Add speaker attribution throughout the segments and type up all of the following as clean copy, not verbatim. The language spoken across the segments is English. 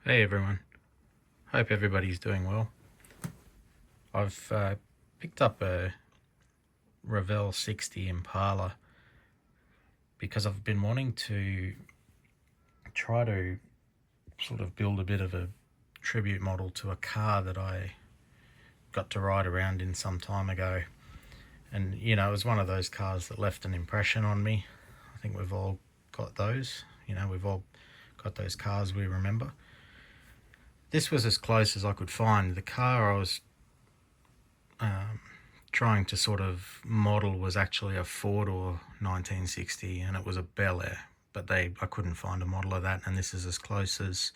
Speaker 1: Hey everyone, hope everybody's doing well. I've picked up a Revell 60 Impala because I've been wanting to try to sort of build a bit of a tribute model to a car that I got to ride around in some time ago. And you know, it was one of those cars that left an impression on me. I think we've all got those, we've all got those cars we remember. This was as close as I could find. The car I was trying to sort of model was actually a Ford-or 1960, and it was a Bel Air, but I couldn't find a model of that, and this is as close as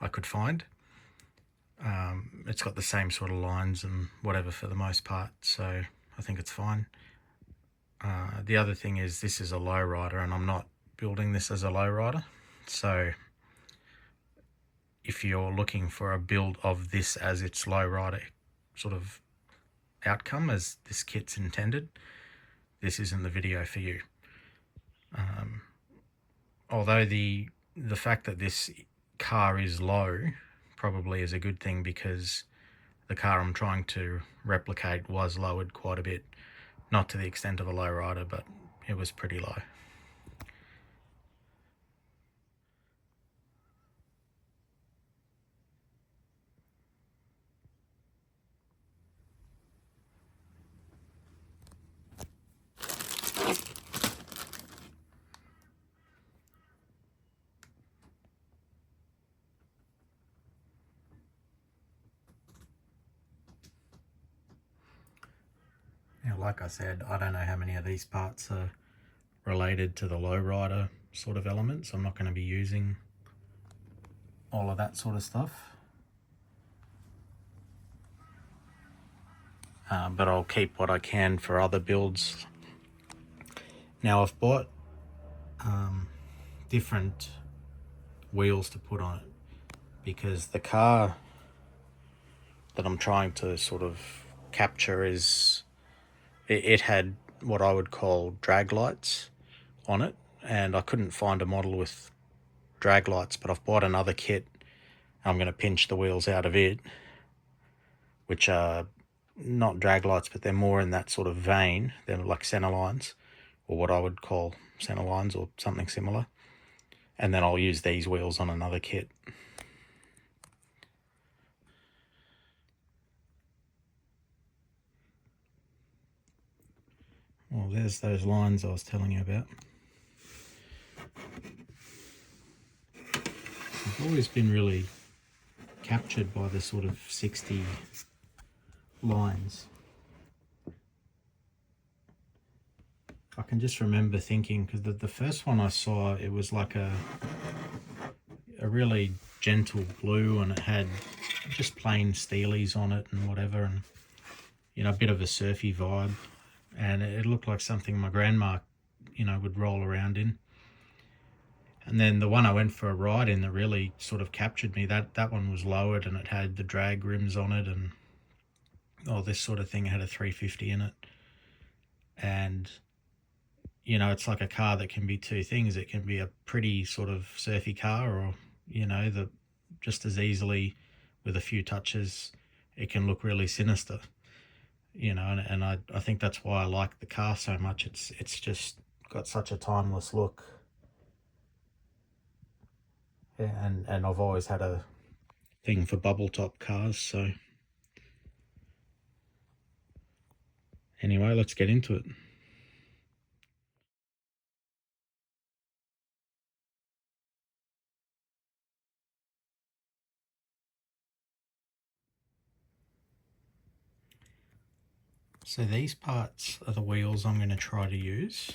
Speaker 1: I could find. It's got the same sort of lines and whatever for the most part, so I think it's fine. The other thing is this is a lowrider, and I'm not building this as a lowrider, so if you're looking for a build of this as its lowrider sort of outcome as this kit's intended, this isn't the video for you. Although the fact that this car is low probably is a good thing, because the car I'm trying to replicate was lowered quite a bit, not to the extent of a lowrider, but it was pretty low. Now, like I said, I don't know how many of these parts are related to the lowrider sort of elements. I'm not going to be using all of that sort of stuff. But I'll keep what I can for other builds. Now, I've bought different wheels to put on it, because the car that I'm trying to sort of capture it had what I would call drag lights on it, and I couldn't find a model with drag lights, but I've bought another kit. I'm going to pinch the wheels out of it, which are not drag lights, but they're more in that sort of vein. They're like center lines, or what I would call center lines, or something similar. And then I'll use these wheels on another kit. Well, there's those lines I was telling you about. I've always been really captured by the sort of 60 lines. I can just remember thinking, because the first one I saw, it was like a really gentle blue, and it had just plain steelies on it and whatever, and a bit of a surfy vibe, and it looked like something my grandma would roll around in. And then the one I went for a ride in that really sort of captured me, that one was lowered, and it had the drag rims on it, and this sort of thing. It had a 350 in it, and it's like a car that can be two things. It can be a pretty sort of surfy car, or just as easily, with a few touches, it can look really sinister. And I think that's why I like the car so much. It's just got such a timeless look. And I've always had a thing for bubble top cars, so anyway, let's get into it. So these parts are the wheels I'm going to try to use,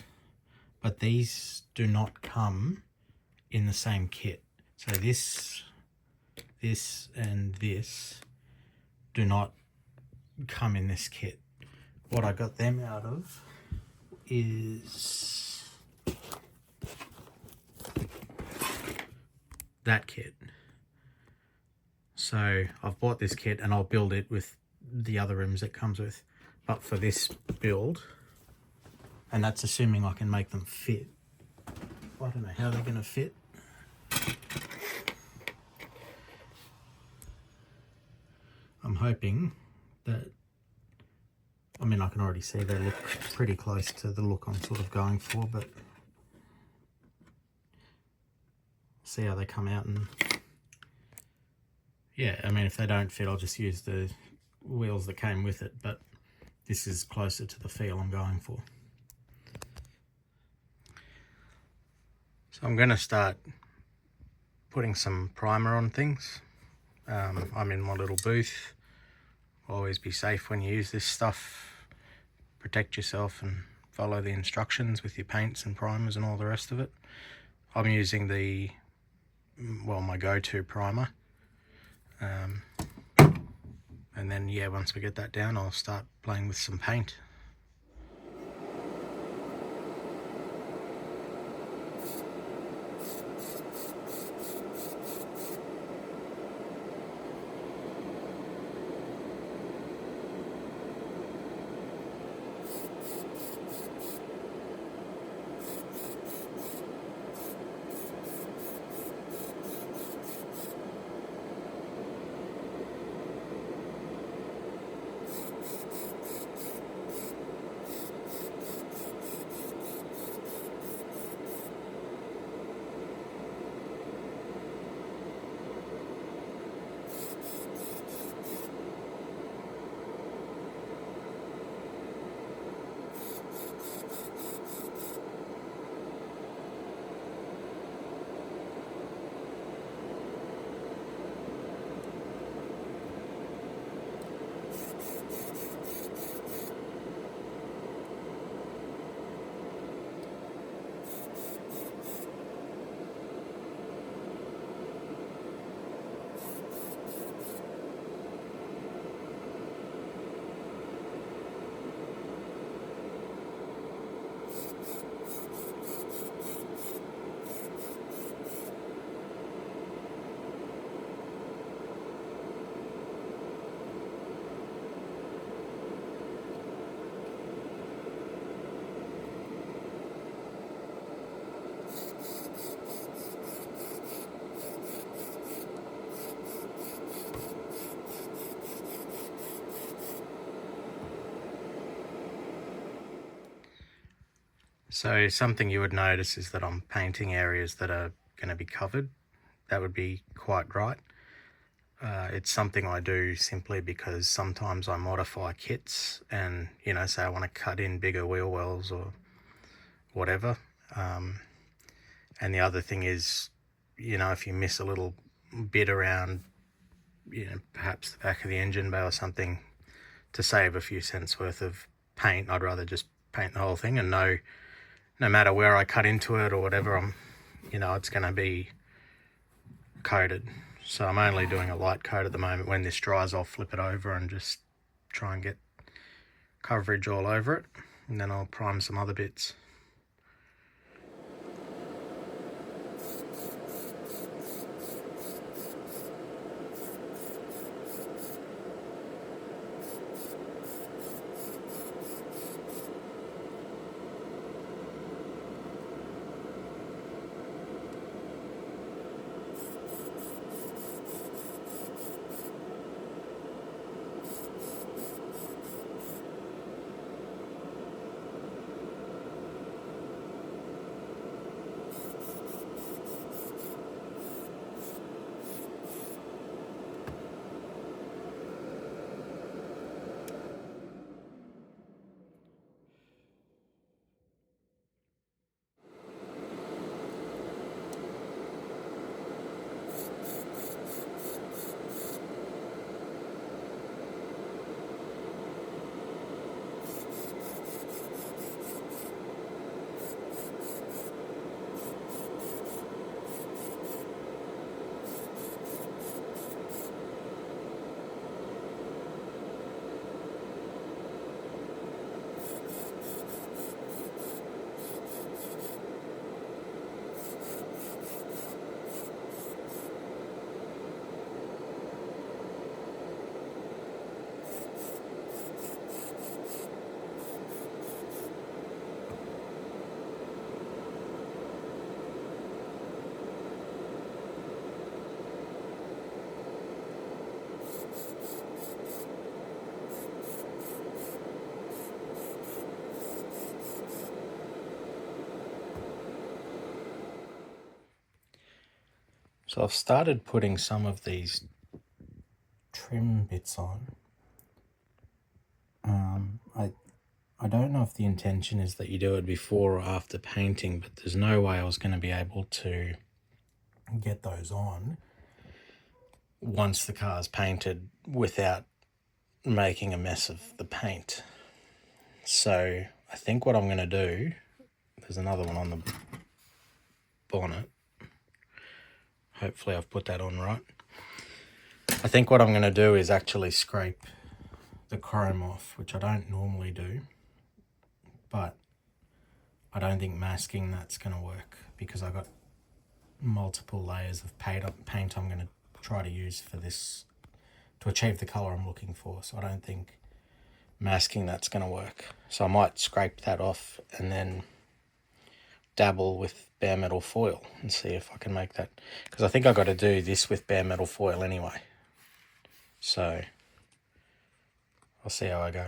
Speaker 1: but these do not come in the same kit. So this and this do not come in this kit. What I got them out of is that kit. So I've bought this kit, and I'll build it with the other rims it comes with. But for this build, and that's assuming I can make them fit. I don't know how they're going to fit. hoping that, I mean, I can already see they look pretty close to the look I'm sort of going for, but see how they come out. And yeah, I mean, if they don't fit, I'll just use the wheels that came with it, but this is closer to the feel I'm going for. So I'm going to start putting some primer on things. I'm in my little booth. Always be safe when you use this stuff. Protect yourself and follow the instructions with your paints and primers and all the rest of it. I'm using the, well, my go-to primer. And then, yeah, once we get that down, I'll start playing with some paint. So something you would notice is that I'm painting areas that are going to be covered. That would be quite right. It's something I do simply because sometimes I modify kits and, you know, say I want to cut in bigger wheel wells or whatever. And the other thing is, you know, if you miss a little bit around, you know, perhaps the back of the engine bay or something, to save a few cents worth of paint, I'd rather just paint the whole thing and know no matter where I cut into it or whatever, you know, it's going to be coated. So I'm only doing a light coat at the moment. When this dries, I'll flip it over and just try and get coverage all over it, and then I'll prime some other bits. So I've started putting some of these trim bits on. I don't know if the intention is that you do it before or after painting, but there's no way I was going to be able to get those on once the car's painted without making a mess of the paint. So I think what I'm going to do, there's another one on the bonnet. Hopefully I've put that on right. I think what I'm going to do is actually scrape the chrome off, which I don't normally do, but I don't think masking that's going to work because I got multiple layers of paint I'm going to try to use for this to achieve the color I'm looking for. So I don't think masking that's going to work. So I might scrape that off and then dabble with bare metal foil and see if I can make that, because I think I got to do this with bare metal foil anyway. So I'll see how I go.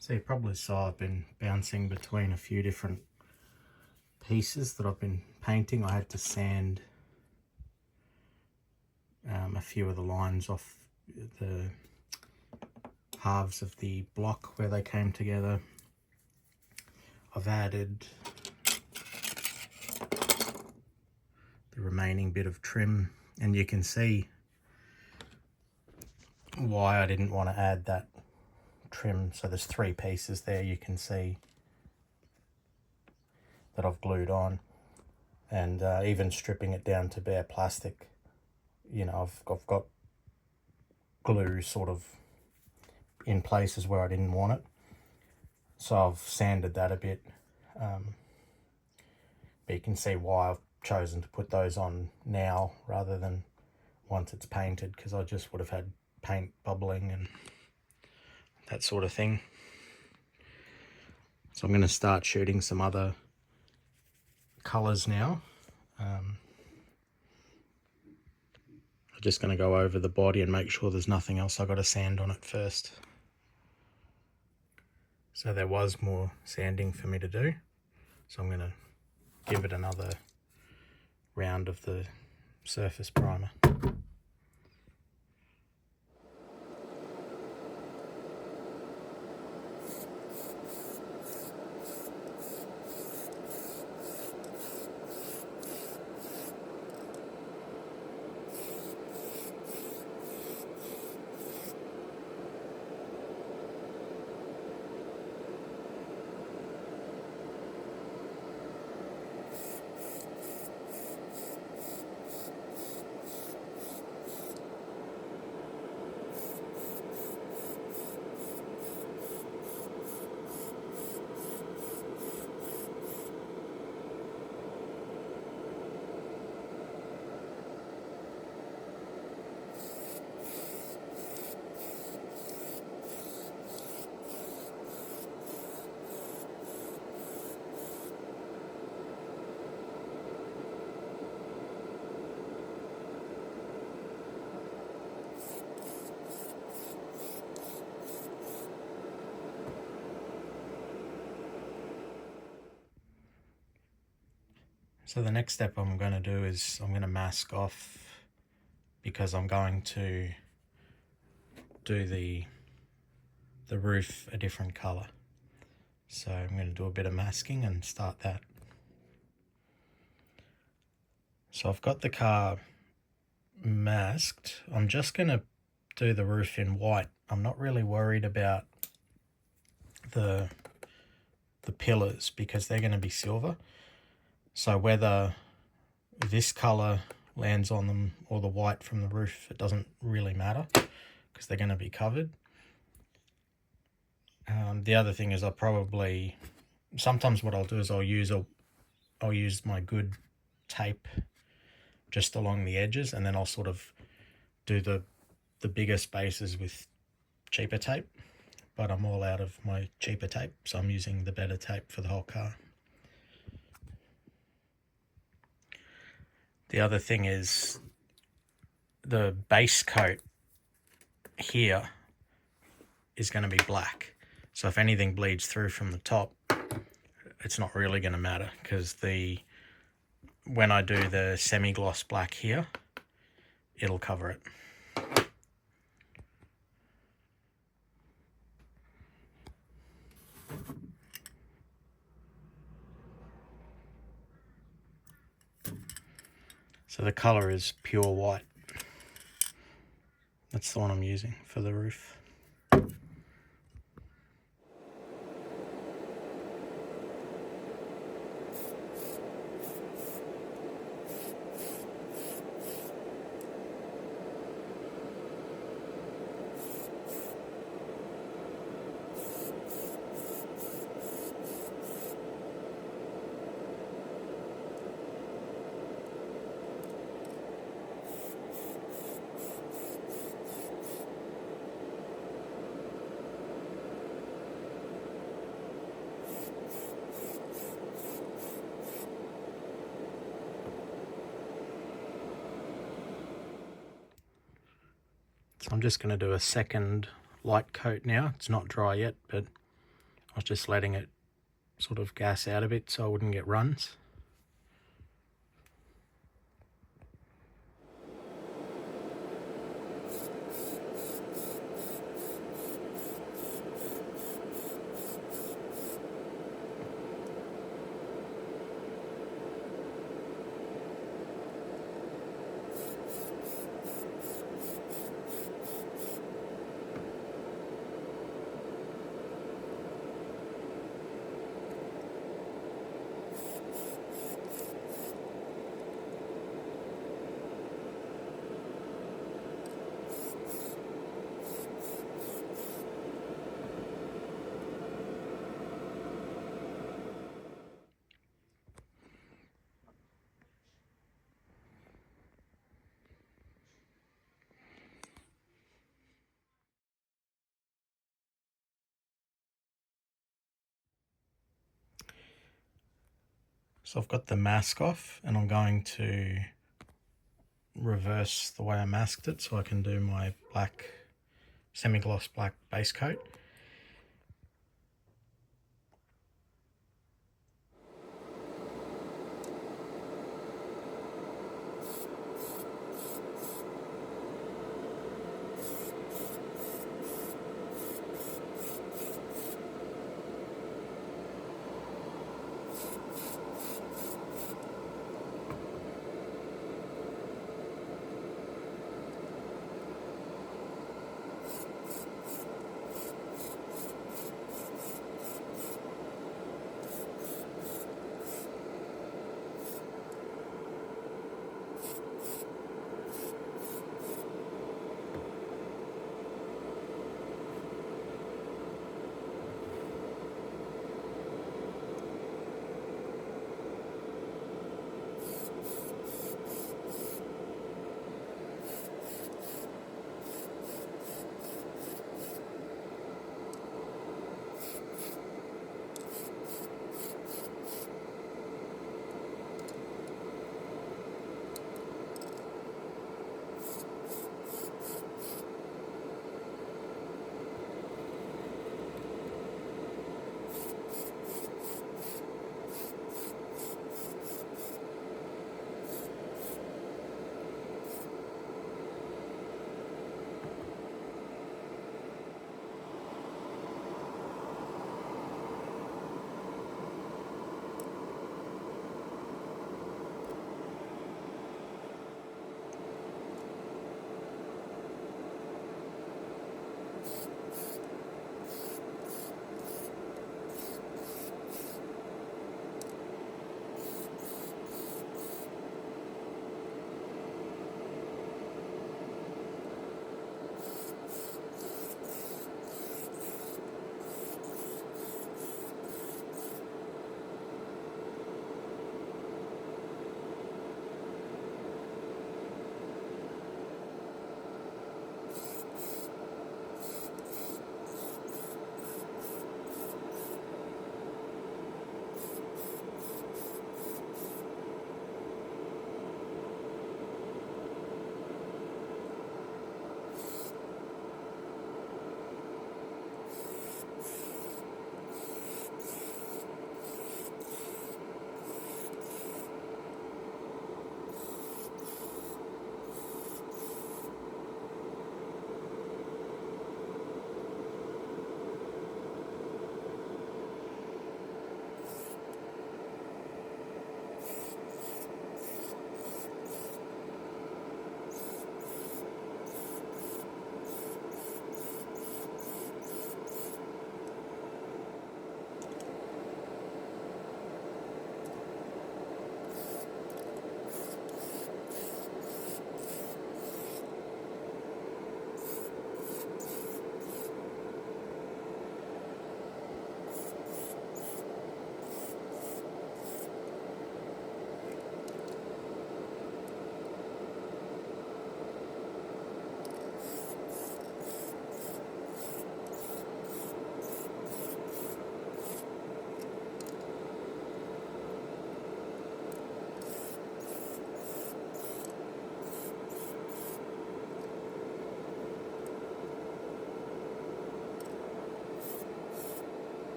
Speaker 1: So you probably saw I've been bouncing between a few different pieces that I've been painting. I had to sand a few of the lines off the halves of the block where they came together. I've added the remaining bit of trim, and you can see why I didn't want to add that trim. So there's 3 pieces there you can see that I've glued on, and even stripping it down to bare plastic, you know, I've got glue sort of in places where I didn't want it, so I've sanded that a bit, but you can see why I've chosen to put those on now rather than once it's painted, because I just would have had paint bubbling and that sort of thing. So I'm going to start shooting some other colours now. I'm just going to go over the body and make sure there's nothing else I got to sand on it first. So there was more sanding for me to do, so I'm going to give it another round of the surface primer. So the next step I'm going to do is I'm going to mask off, because I'm going to do the roof a different colour. So I'm going to do a bit of masking and start that. So I've got the car masked. I'm just going to do the roof in white. I'm not really worried about the pillars because they're going to be silver. So whether this colour lands on them or the white from the roof, it doesn't really matter because they're going to be covered. The other thing is sometimes what I'll do is I'll use my good tape just along the edges, and then I'll sort of do the bigger spaces with cheaper tape. But I'm all out of my cheaper tape, so I'm using the better tape for the whole car. The other thing is the base coat here is going to be black. So if anything bleeds through from the top, it's not really going to matter, because when I do the semi-gloss black here, it'll cover it. So the colour is pure white. That's the one I'm using for the roof. So I'm just going to do a second light coat now. It's not dry yet, but I was just letting it sort of gas out a bit so I wouldn't get runs. So I've got the mask off and I'm going to reverse the way I masked it so I can do my black, semi-gloss black base coat.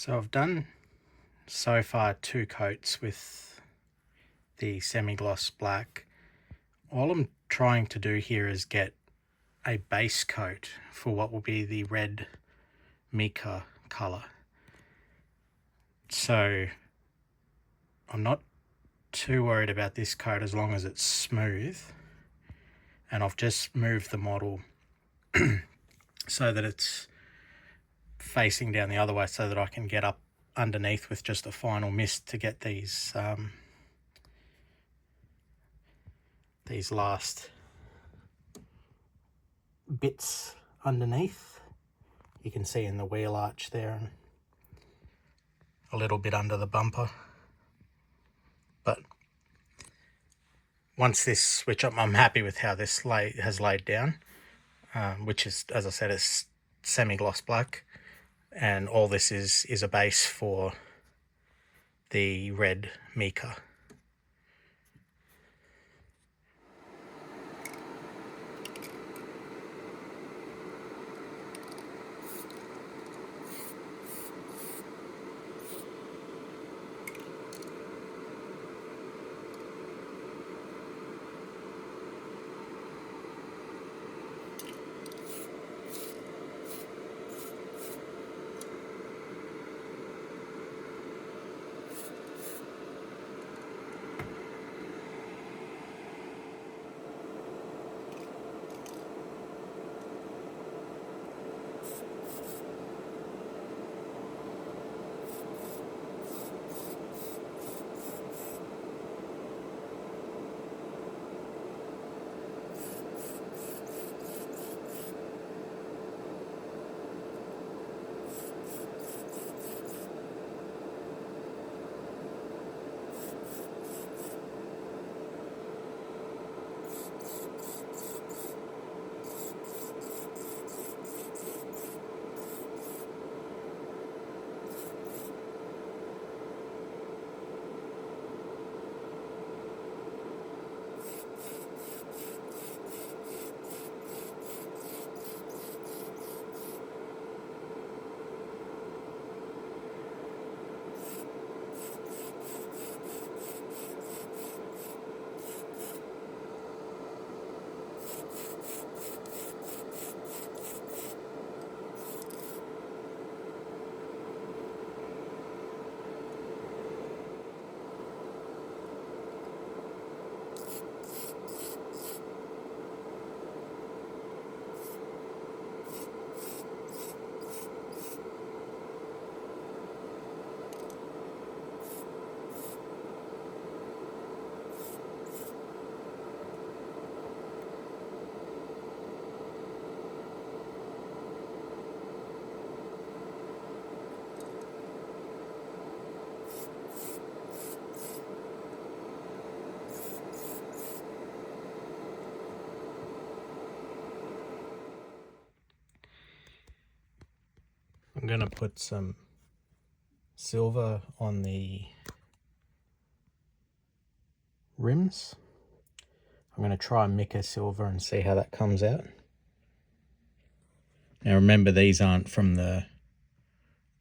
Speaker 1: So I've done so far 2 coats with the semi-gloss black. All I'm trying to do here is get a base coat for what will be the red mica colour. So I'm not too worried about this coat as long as it's smooth, and I've just moved the model so that it's facing down the other way so that I can get up underneath with just a final mist to get these last bits underneath. You can see in the wheel arch there and a little bit under the bumper. But once this, which I'm happy with how this has laid down, which is, as I said, it's semi-gloss black, and all this is a base for the red mica. I'm going to put some silver on the rims. I'm going to try mica silver and see how that comes out. Now remember, these aren't from the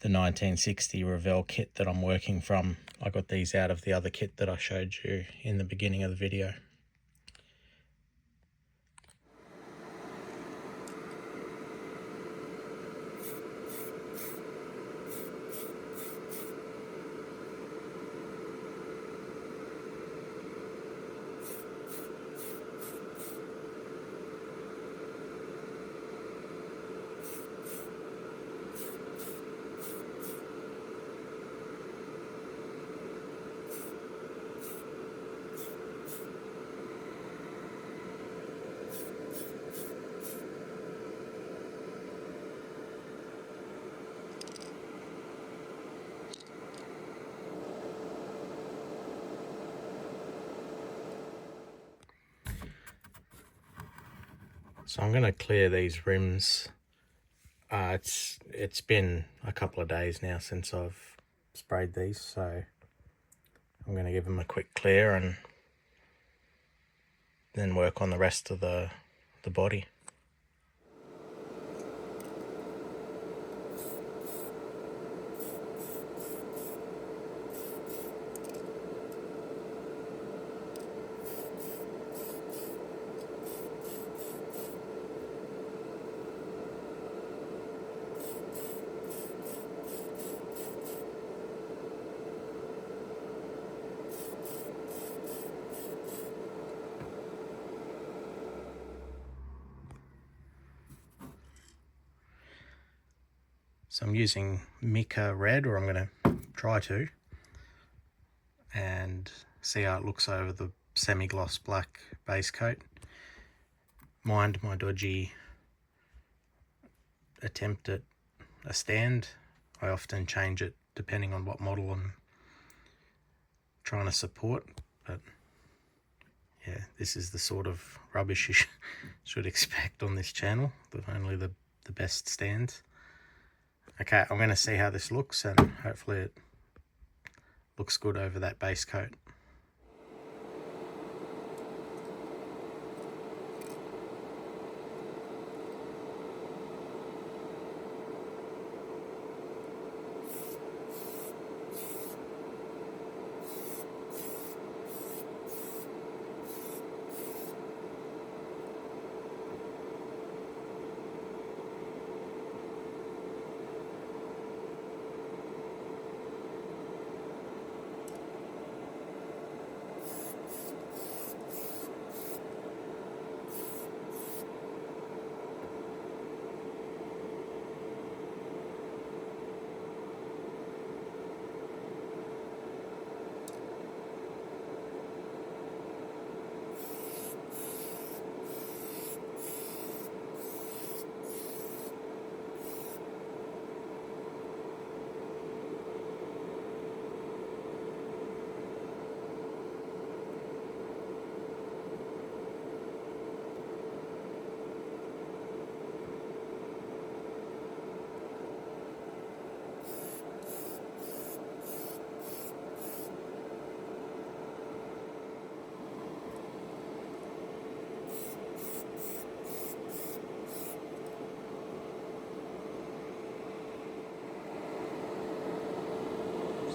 Speaker 1: 1960 Revell kit that I'm working from. I got these out of the other kit that I showed you in the beginning of the video. So I'm going to clear these rims. It's been a couple of days now since I've sprayed these, so I'm going to give them a quick clear and then work on the rest of the body. So I'm using mica red, or I'm going to try to, and see how it looks over the semi-gloss black base coat. Mind my dodgy attempt at a stand. I often change it depending on what model I'm trying to support, but yeah, this is the sort of rubbish you should expect on this channel, with only the best stands. Okay, I'm going to see how this looks, and hopefully it looks good over that base coat.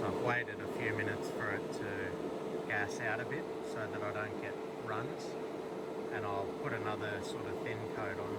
Speaker 1: I've waited a few minutes for it to gas out a bit so that I don't get runs, and I'll put another sort of thin coat on.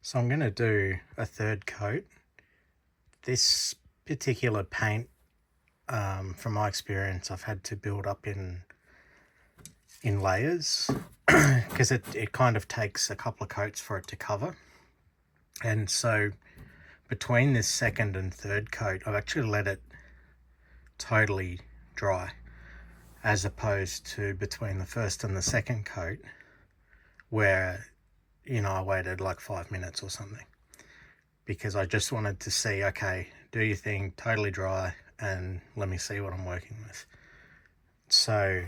Speaker 1: So I'm going to do a third coat. This particular paint, from my experience, I've had to build up in layers because it kind of takes a couple of coats for it to cover. And so between this second and third coat, I've actually let it totally dry, as opposed to between the first and the second coat, where, you know, I waited like 5 minutes or something, because I just wanted to see, okay, do your thing, totally dry, and let me see what I'm working with. So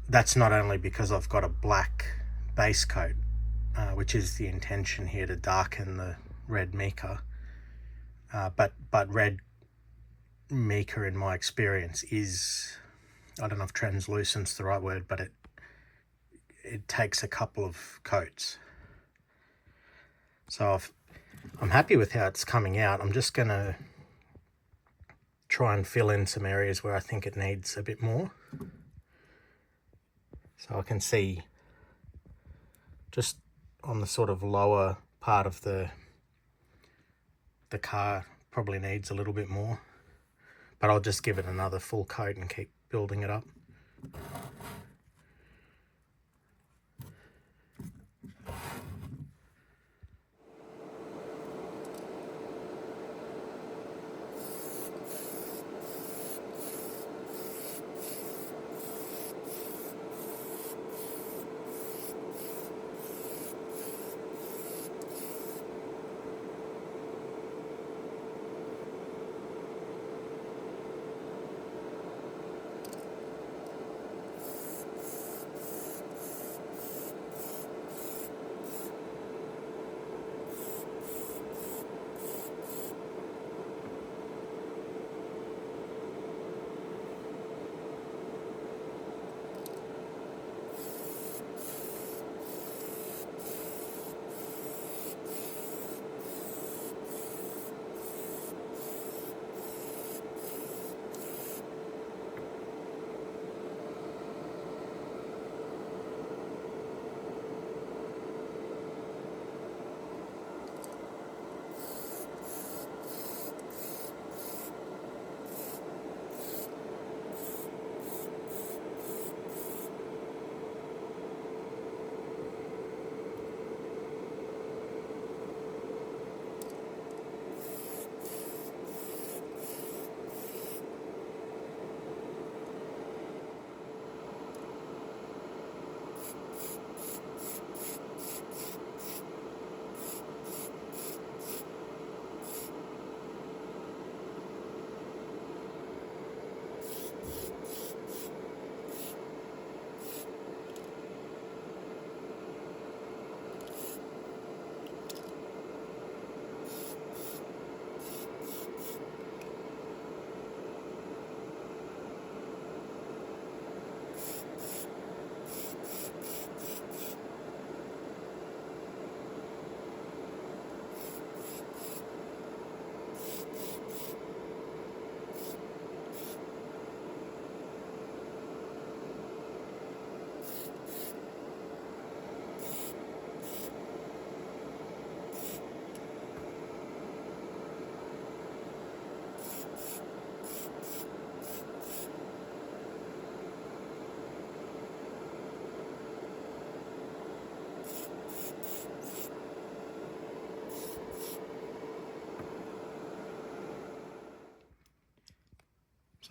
Speaker 1: that's not only because I've got a black base coat, which is the intention here, to darken the red mica, but red mica, in my experience, is, I don't know if translucent's the right word, but it takes a couple of coats. So I'm happy with how it's coming out. I'm just going to try and fill in some areas where I think it needs a bit more. So I can see just on the sort of lower part of the car probably needs a little bit more, but I'll just give it another full coat and keep building it up.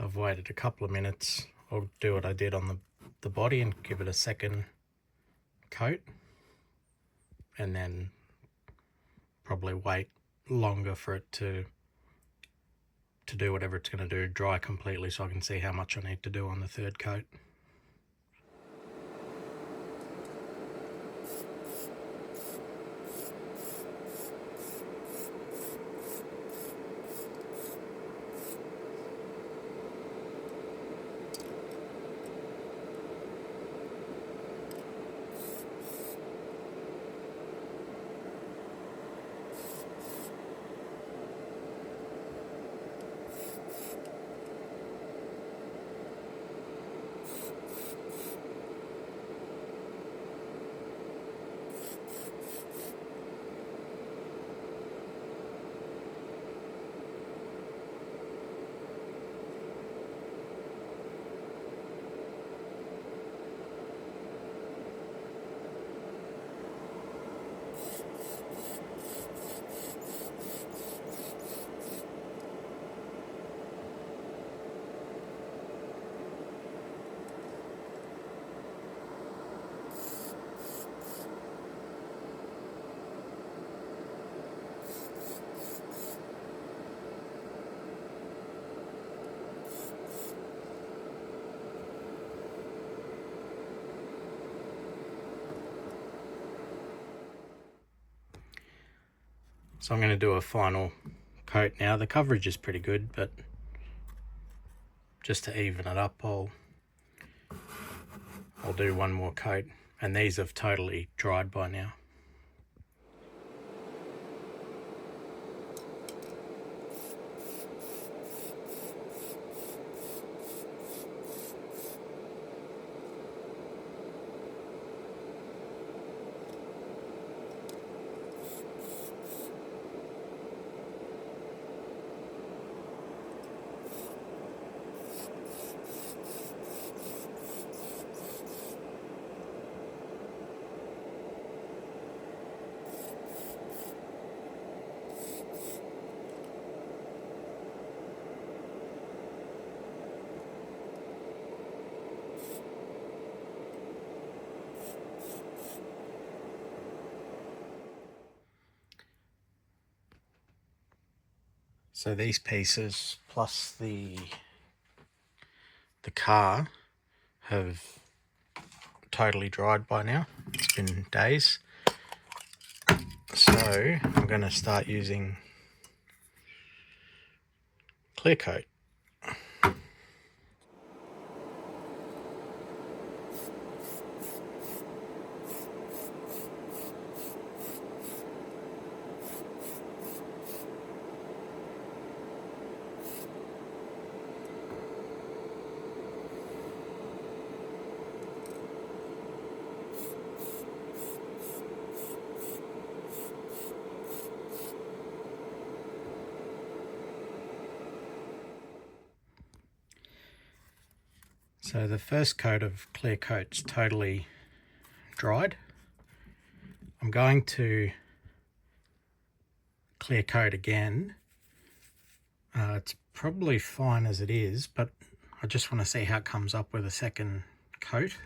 Speaker 1: I've waited a couple of minutes. I'll do what I did on the body and give it a second coat, and then probably wait longer for it to do whatever it's going to do, dry completely, so I can see how much I need to do on the third coat. So I'm going to do a final coat now. The coverage is pretty good, but just to even it up, I'll do one more coat, and these have totally dried by now. So these pieces plus the car have totally dried by now. It's been days. So I'm going to start using clear coat. So the first coat of clear coat's totally dried. I'm going to clear coat again. It's probably fine as it is, but I just want to see how it comes up with a second coat.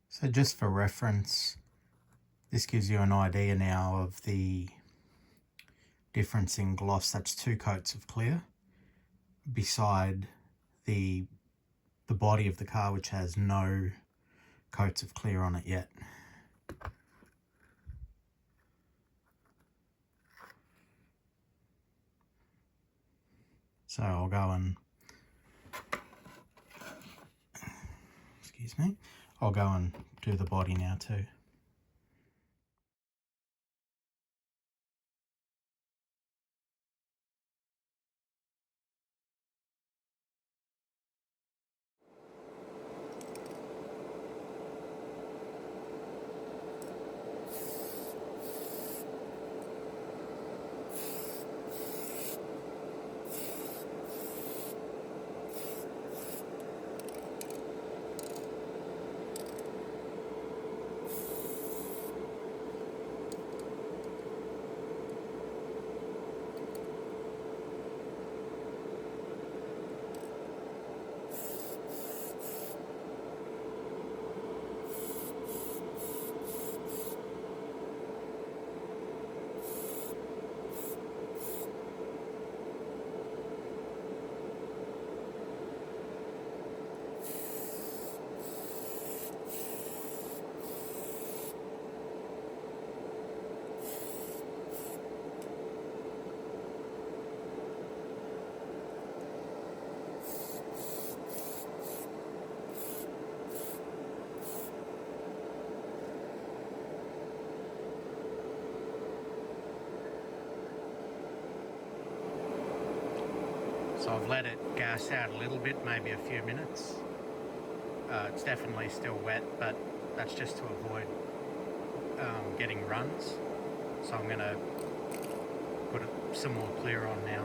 Speaker 1: So just for reference, this gives you an idea now of the difference in gloss. That's 2 coats of clear beside the body of the car, which has no coats of clear on it yet. So I'll go and, excuse me, I'll go and do the body now too. So I've let it gas out a little bit, maybe a few minutes. It's definitely still wet, but that's just to avoid getting runs. So I'm going to put some more clear on now.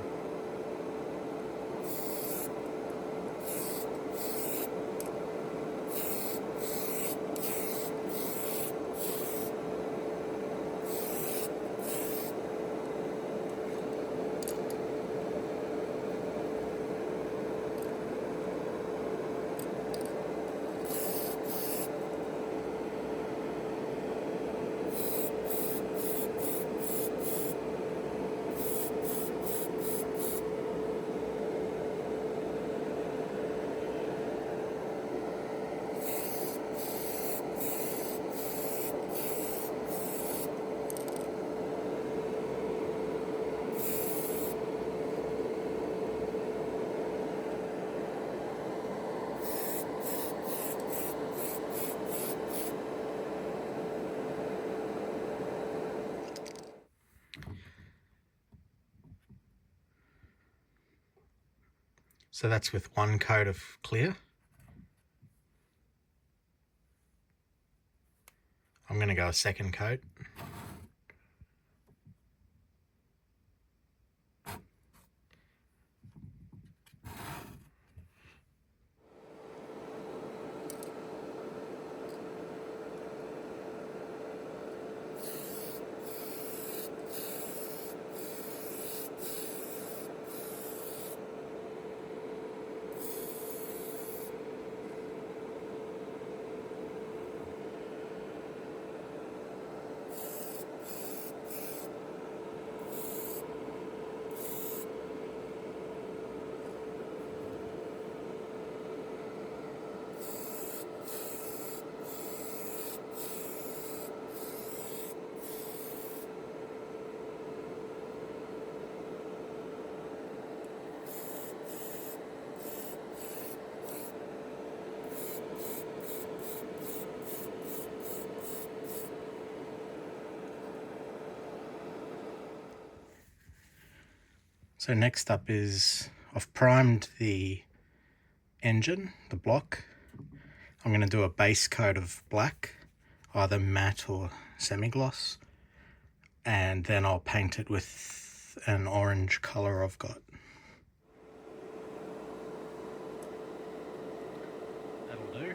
Speaker 1: So that's with one coat of clear. I'm going to go a second coat. So next up is, I've primed the engine, the block. I'm going to do a base coat of black, either matte or semi-gloss, and then I'll paint it with an orange colour I've got. That'll do.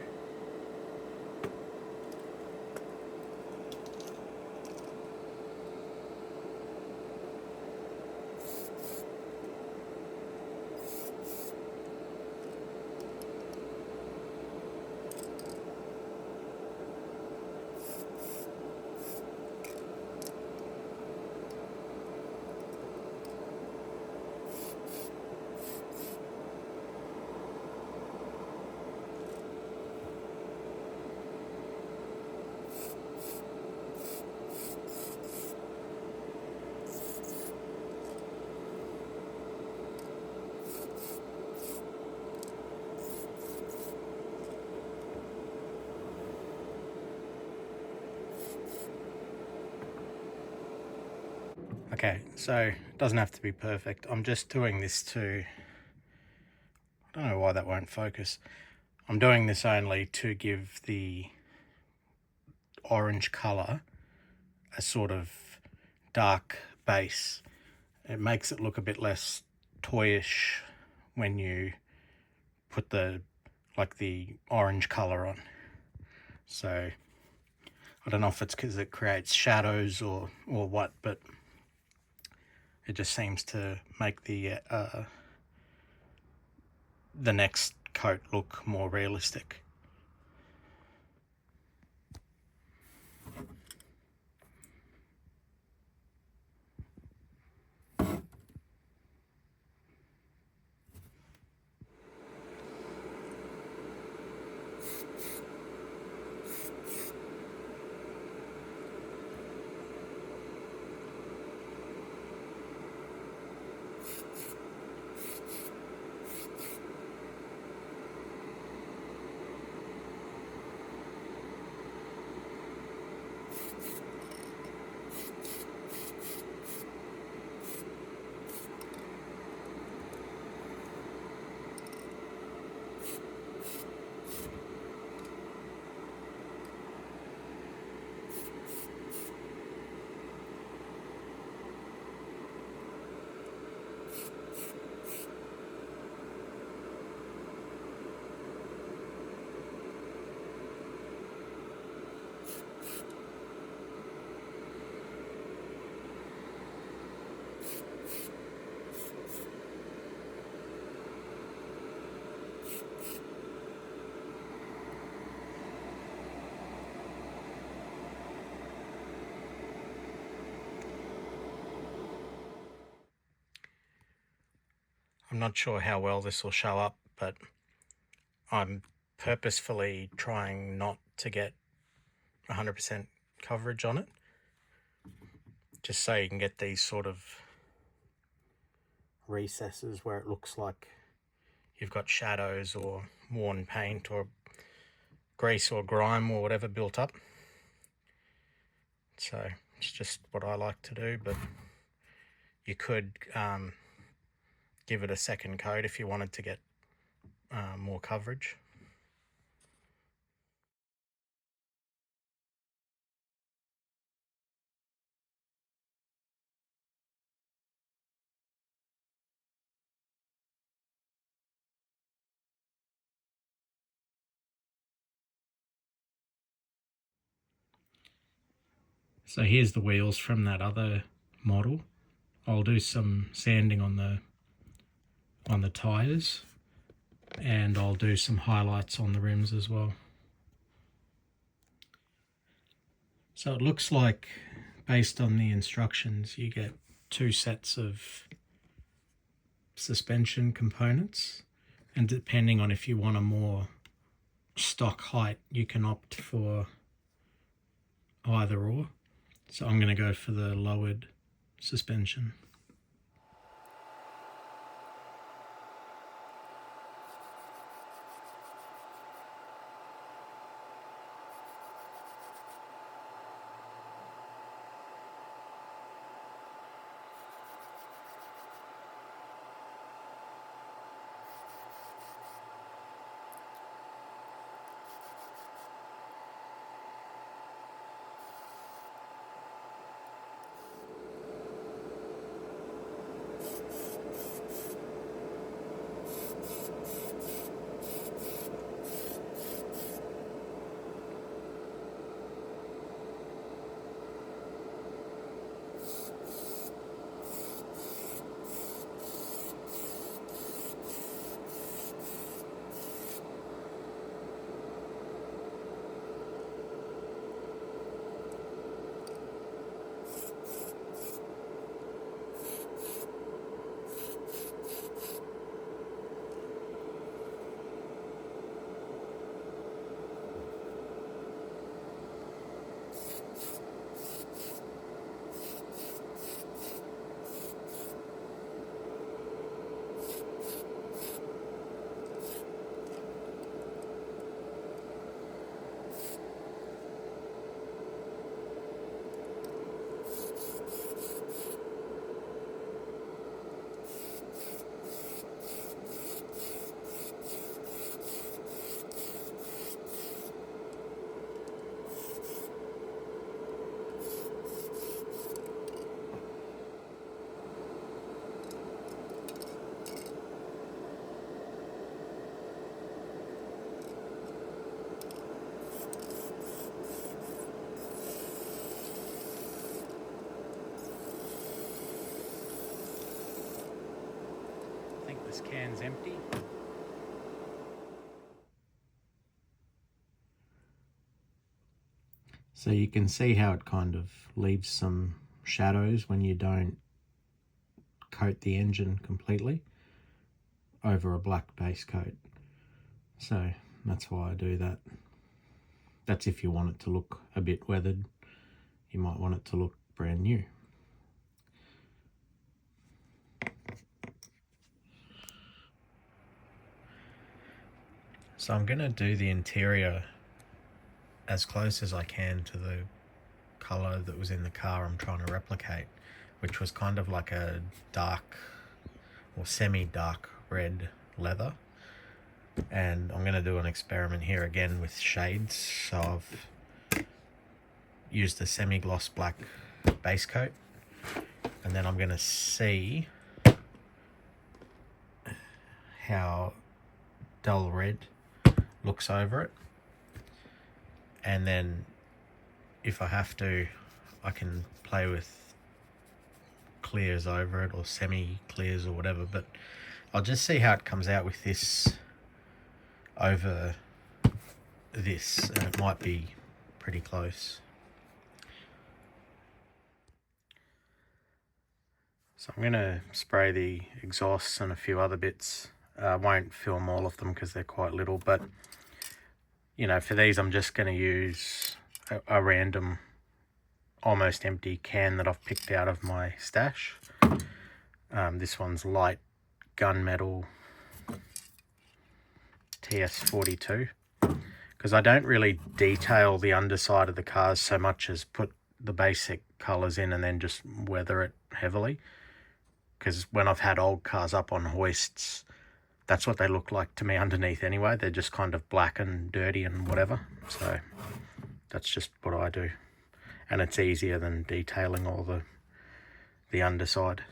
Speaker 1: Okay, so it doesn't have to be perfect. I'm just doing this to, I don't know why that won't focus. I'm doing this only to give the orange colour a sort of dark base. It makes it look a bit less toyish when you put the orange colour on. So I don't know if it's because it creates shadows or what, but it just seems to make the next coat look more realistic. I'm not sure how well this will show up, but I'm purposefully trying not to get 100% coverage on it, just so you can get these sort of recesses where it looks like you've got shadows or worn paint or grease or grime or whatever built up. So it's just what I like to do, but you could give it a second coat if you wanted to get more coverage. So here's the wheels from that other model. I'll do some sanding on the tires, and I'll do some highlights on the rims as well. So it looks like, based on the instructions, you get 2 sets of suspension components, and depending on if you want a more stock height, you can opt for either or. So I'm going to go for the lowered suspension. I think this can's empty. So you can see how it kind of leaves some shadows when you don't coat the engine completely over a black base coat. So that's why I do that. That's if you want it to look a bit weathered. You might want it to look brand new. So I'm going to do the interior as close as I can to the colour that was in the car I'm trying to replicate, which was kind of like a dark or semi-dark red leather. And I'm going to do an experiment here again with shades. So I've used a semi-gloss black base coat, and then I'm going to see how dull red looks over it, and then if I have to, I can play with clears over it or semi clears or whatever, but I'll just see how it comes out with this over this, and it might be pretty close. So I'm going to spray the exhausts and a few other bits. I won't film all of them because they're quite little, but you know, for these I'm just going to use a random almost empty can that I've picked out of my stash. This one's light gunmetal TS42, because I don't really detail the underside of the cars so much as put the basic colours in and then just weather it heavily, because when I've had old cars up on hoists, that's what they look like to me underneath anyway. They're just kind of black and dirty and whatever. So that's just what I do, and it's easier than detailing all the underside.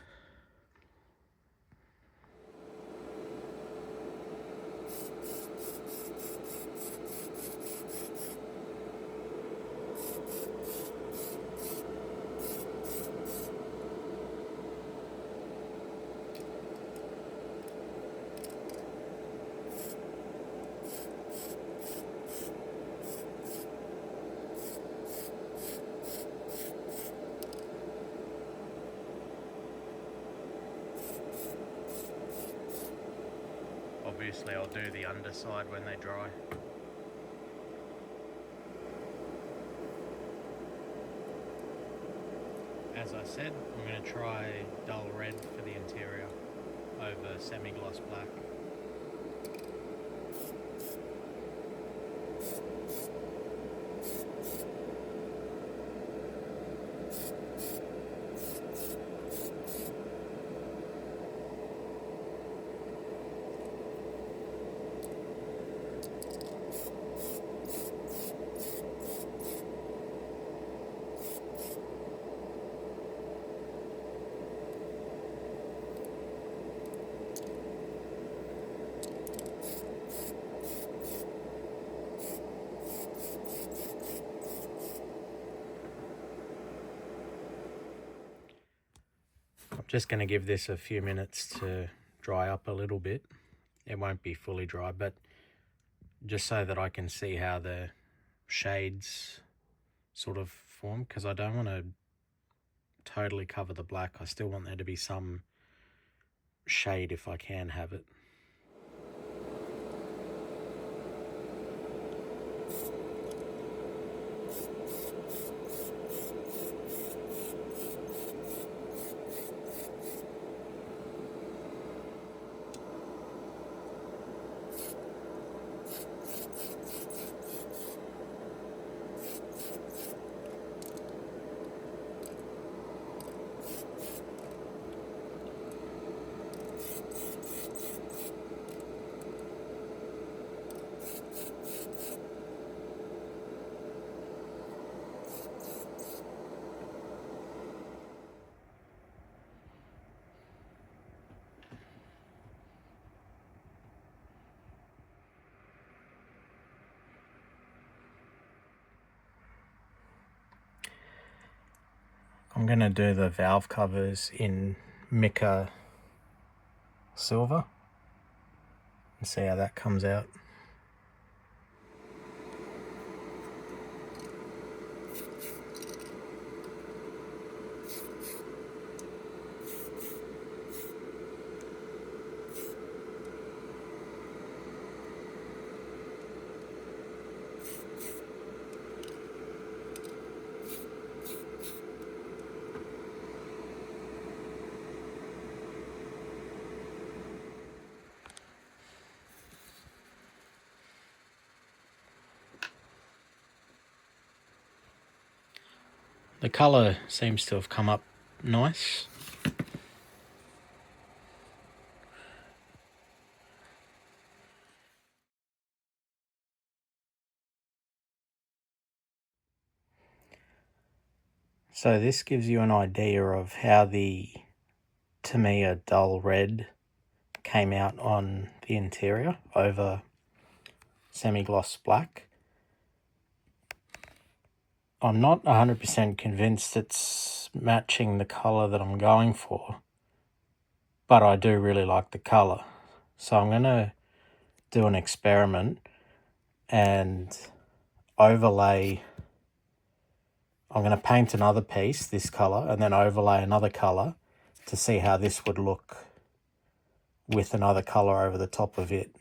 Speaker 1: Obviously I'll do the underside when they dry. As I said, I'm going to try dull red for the interior over semi-gloss black. I'm just going to give this a few minutes to dry up a little bit. It won't be fully dry, but just so that I can see how the shades sort of form, because I don't want to totally cover the black. I still want there to be some shade if I can have it. I'm going to do the valve covers in mica silver and see how that comes out. The colour seems to have come up nice. So this gives you an idea of how the Tamiya dull red came out on the interior over semi-gloss black. I'm not 100% convinced it's matching the colour that I'm going for, but I do really like the colour. So I'm going to do an experiment and overlay. I'm going to paint another piece this colour and then overlay another colour to see how this would look with another colour over the top of it.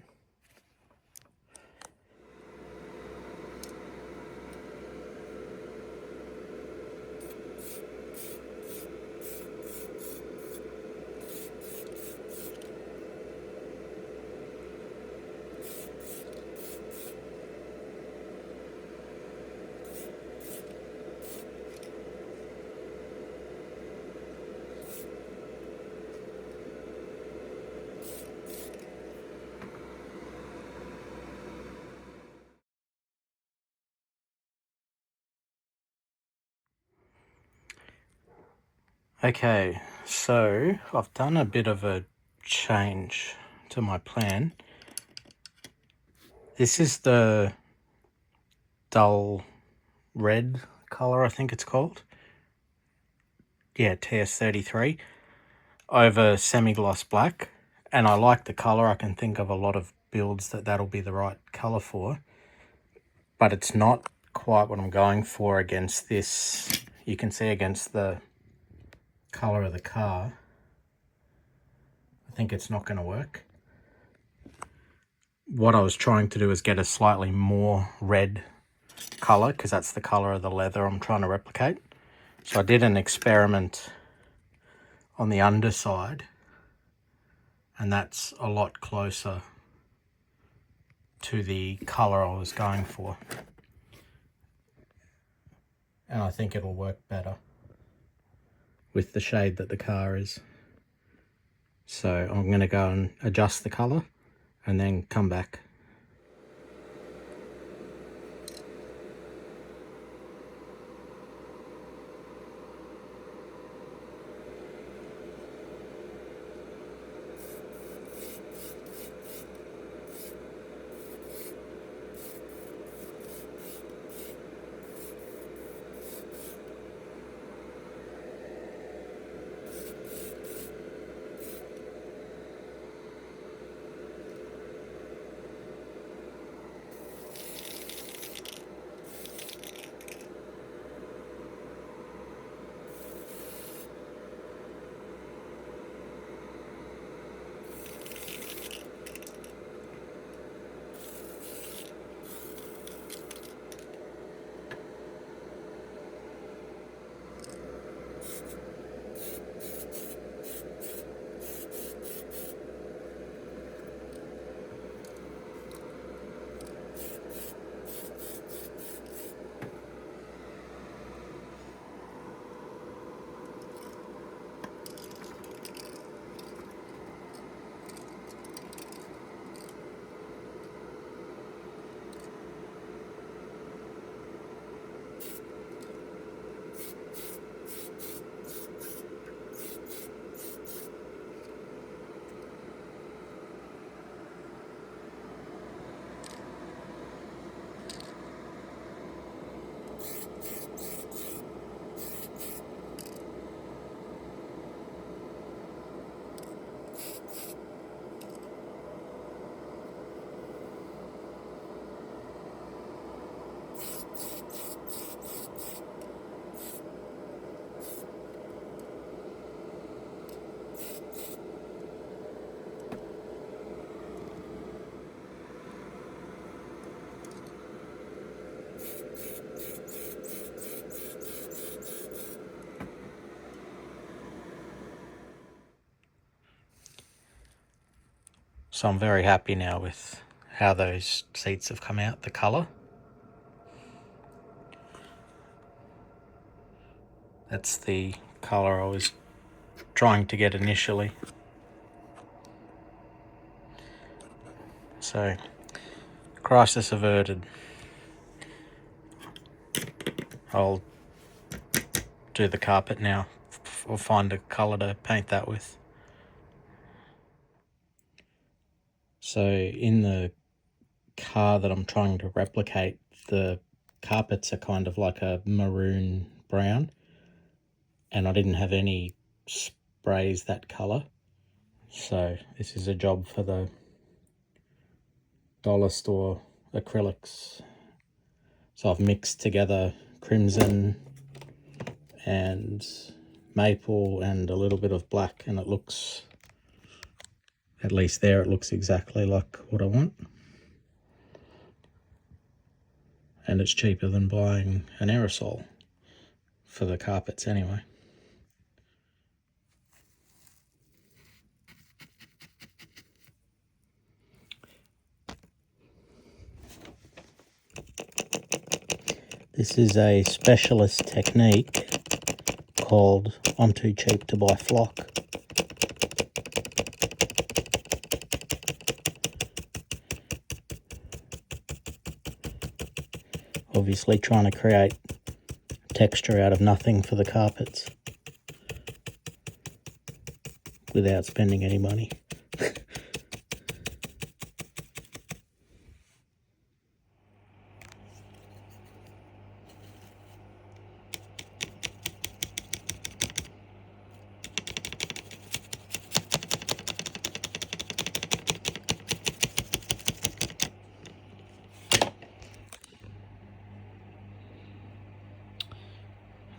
Speaker 1: Okay, so I've done a bit of a change to my plan. This is the dull red colour, I think it's called. Yeah, TS33 over semi-gloss black. And I like the colour. I can think of a lot of builds that'll be the right colour for. But it's not quite what I'm going for against this. You can see against the colour of the car, I think it's not going to work. What I was trying to do is get a slightly more red colour, because that's the colour of the leather I'm trying to replicate. So I did an experiment on the underside, and that's a lot closer to the colour I was going for. And I think it'll work better with the shade that the car is. So I'm going to go and adjust the colour and then come back. So I'm very happy now with how those seats have come out, the colour. That's the colour I was trying to get initially. So, crisis averted. I'll do the carpet now, or find a colour to paint that with. So in the car that I'm trying to replicate, the carpets are kind of like a maroon brown, and I didn't have any sprays that colour. So this is a job for the dollar store acrylics. So I've mixed together crimson and maple and a little bit of black, and it looks, at least there, it looks exactly like what I want. And it's cheaper than buying an aerosol for the carpets anyway. This is a specialist technique called "I'm too cheap to buy flock." Obviously trying to create texture out of nothing for the carpets without spending any money.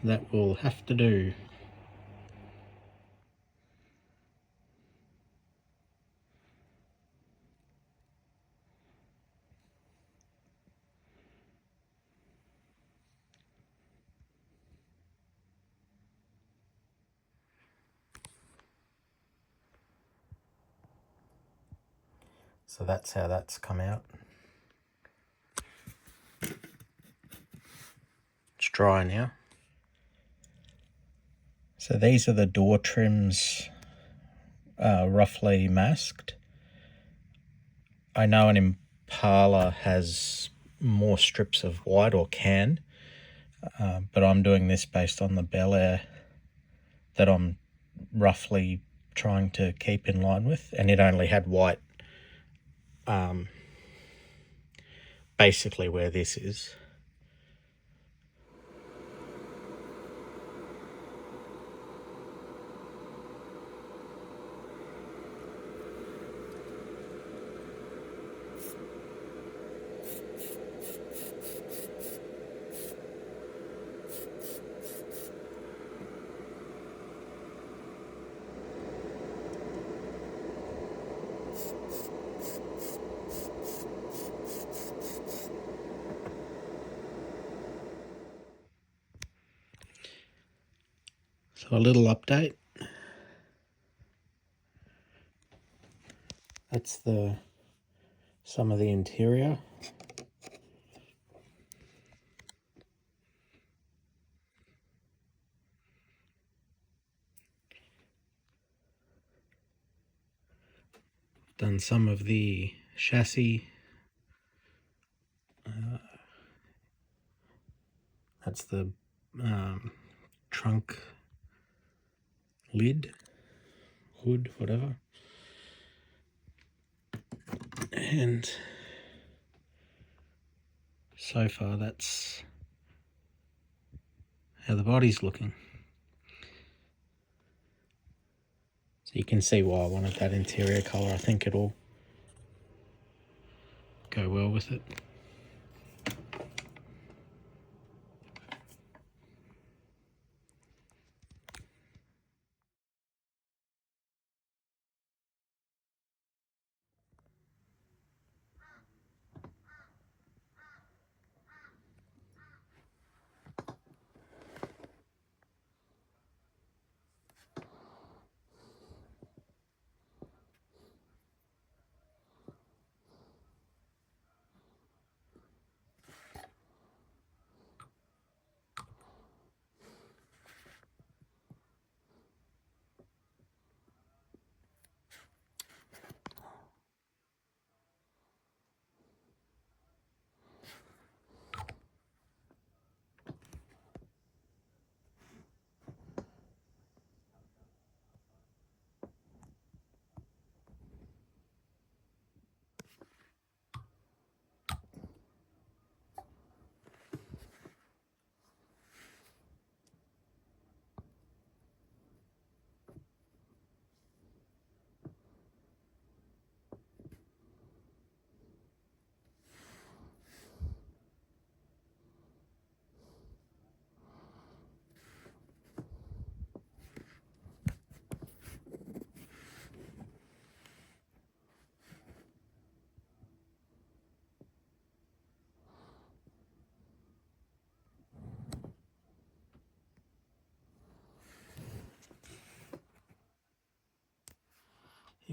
Speaker 1: That will have to do. So that's how that's come out. It's dry now. So these are the door trims, roughly masked. I know an Impala has more strips of white, or can, but I'm doing this based on the Bel Air that I'm roughly trying to keep in line with, and it only had white basically where this is. So a little update. That's some of the interior. Done some of the chassis. That's the trunk lid, hood, whatever. And so far that's how the body's looking. So you can see why I wanted that interior colour. I think it'll go well with it.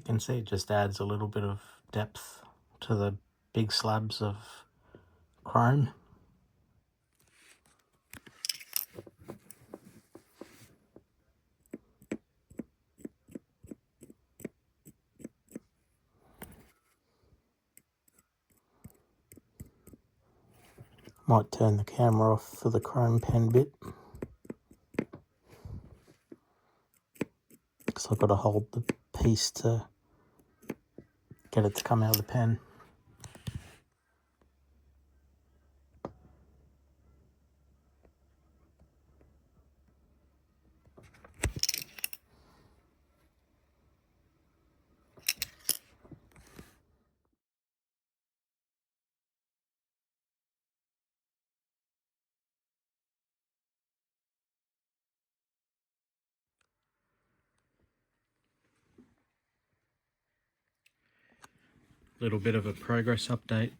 Speaker 1: You can see it just adds a little bit of depth to the big slabs of chrome. Might turn the camera off for the chrome pen bit, because I've got to hold the piece to get it to come out of the pen. Little bit of a progress update.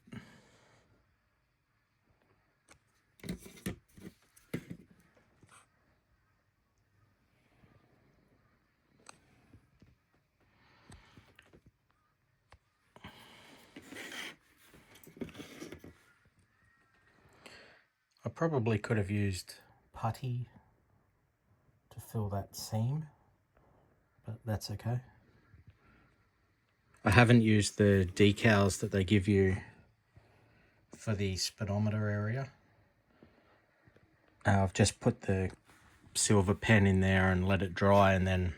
Speaker 1: I probably could have used putty to fill that seam, but that's okay. I haven't used the decals that they give you for the speedometer area. I've just put the silver pen in there and let it dry, and then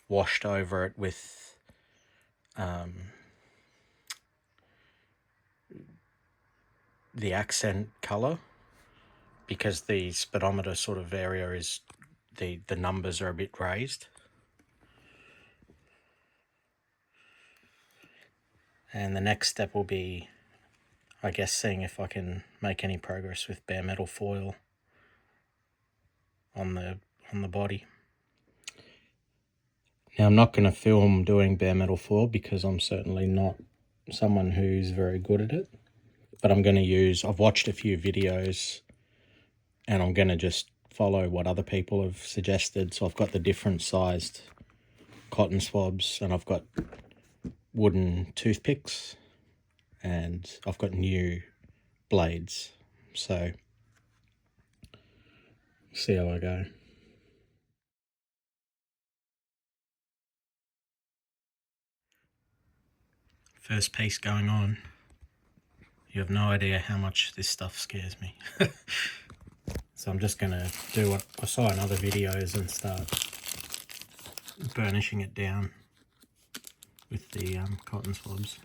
Speaker 1: washed over it with the accent color, because the speedometer sort of area is, the numbers are a bit raised. And the next step will be, I guess, seeing if I can make any progress with bare metal foil on the body. Now, I'm not going to film doing bare metal foil because I'm certainly not someone who's very good at it, but I'm going to use, I've watched a few videos and I'm going to just follow what other people have suggested. So I've got the different sized cotton swabs, and I've got wooden toothpicks, and I've got new blades. So see how I go. First piece going on. You have no idea how much this stuff scares me. So I'm just gonna do what I saw in other videos and start burnishing it down with the cotton swabs.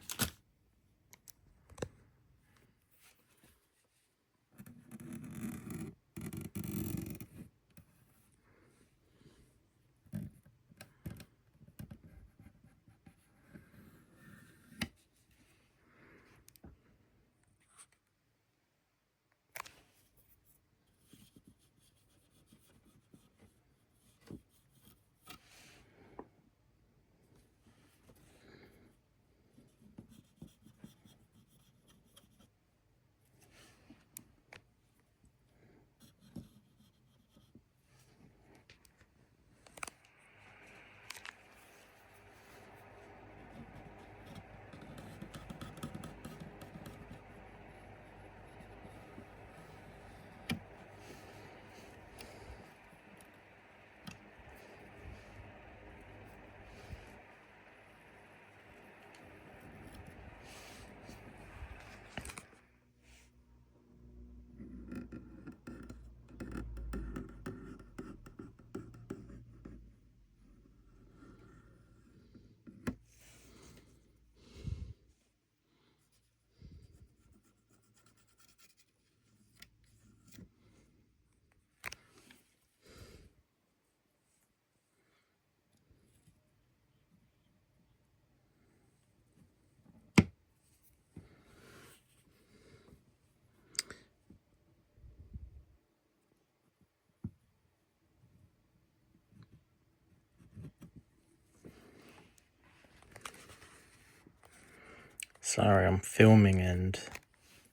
Speaker 1: Sorry, I'm filming and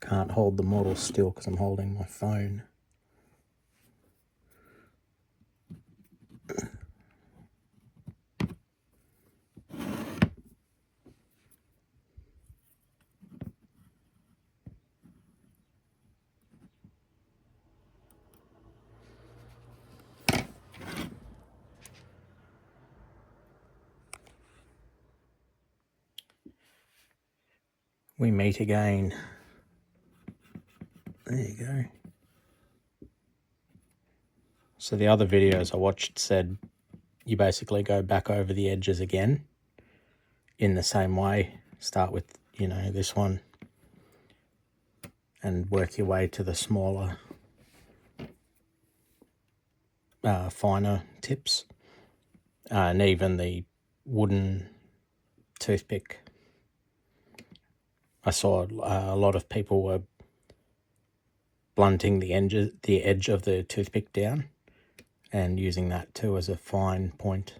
Speaker 1: can't hold the model still because I'm holding my phone. we meet again. There you go. So the other videos I watched said you basically go back over the edges again in the same way. Start with, this one and work your way to the smaller, finer tips. And even the wooden toothpick. I saw a lot of people were blunting the edge of the toothpick down and using that too as a fine point.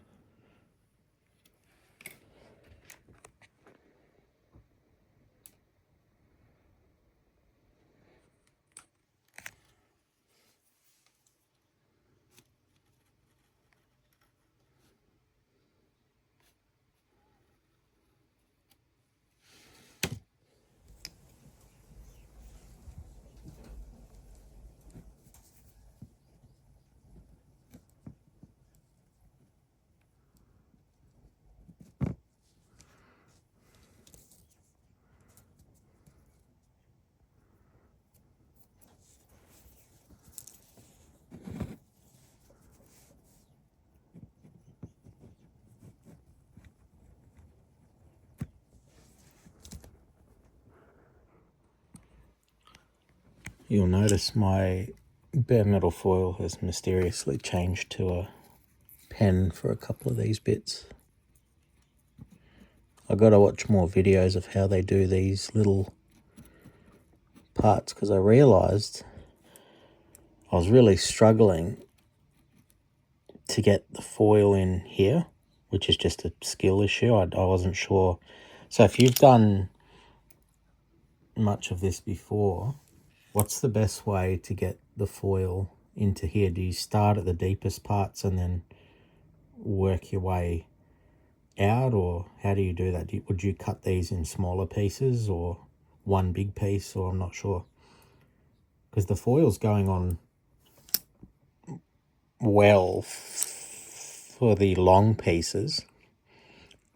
Speaker 1: You'll notice my bare metal foil has mysteriously changed to a pen for a couple of these bits. I've got to watch more videos of how they do these little parts, because I realised I was really struggling to get the foil in here, which is just a skill issue. I wasn't sure. So if you've done much of this before, what's the best way to get the foil into here? Do you start at the deepest parts and then work your way out, or how do you do that? Would you cut these in smaller pieces or one big piece, or I'm not sure, because the foil's going on well for the long pieces.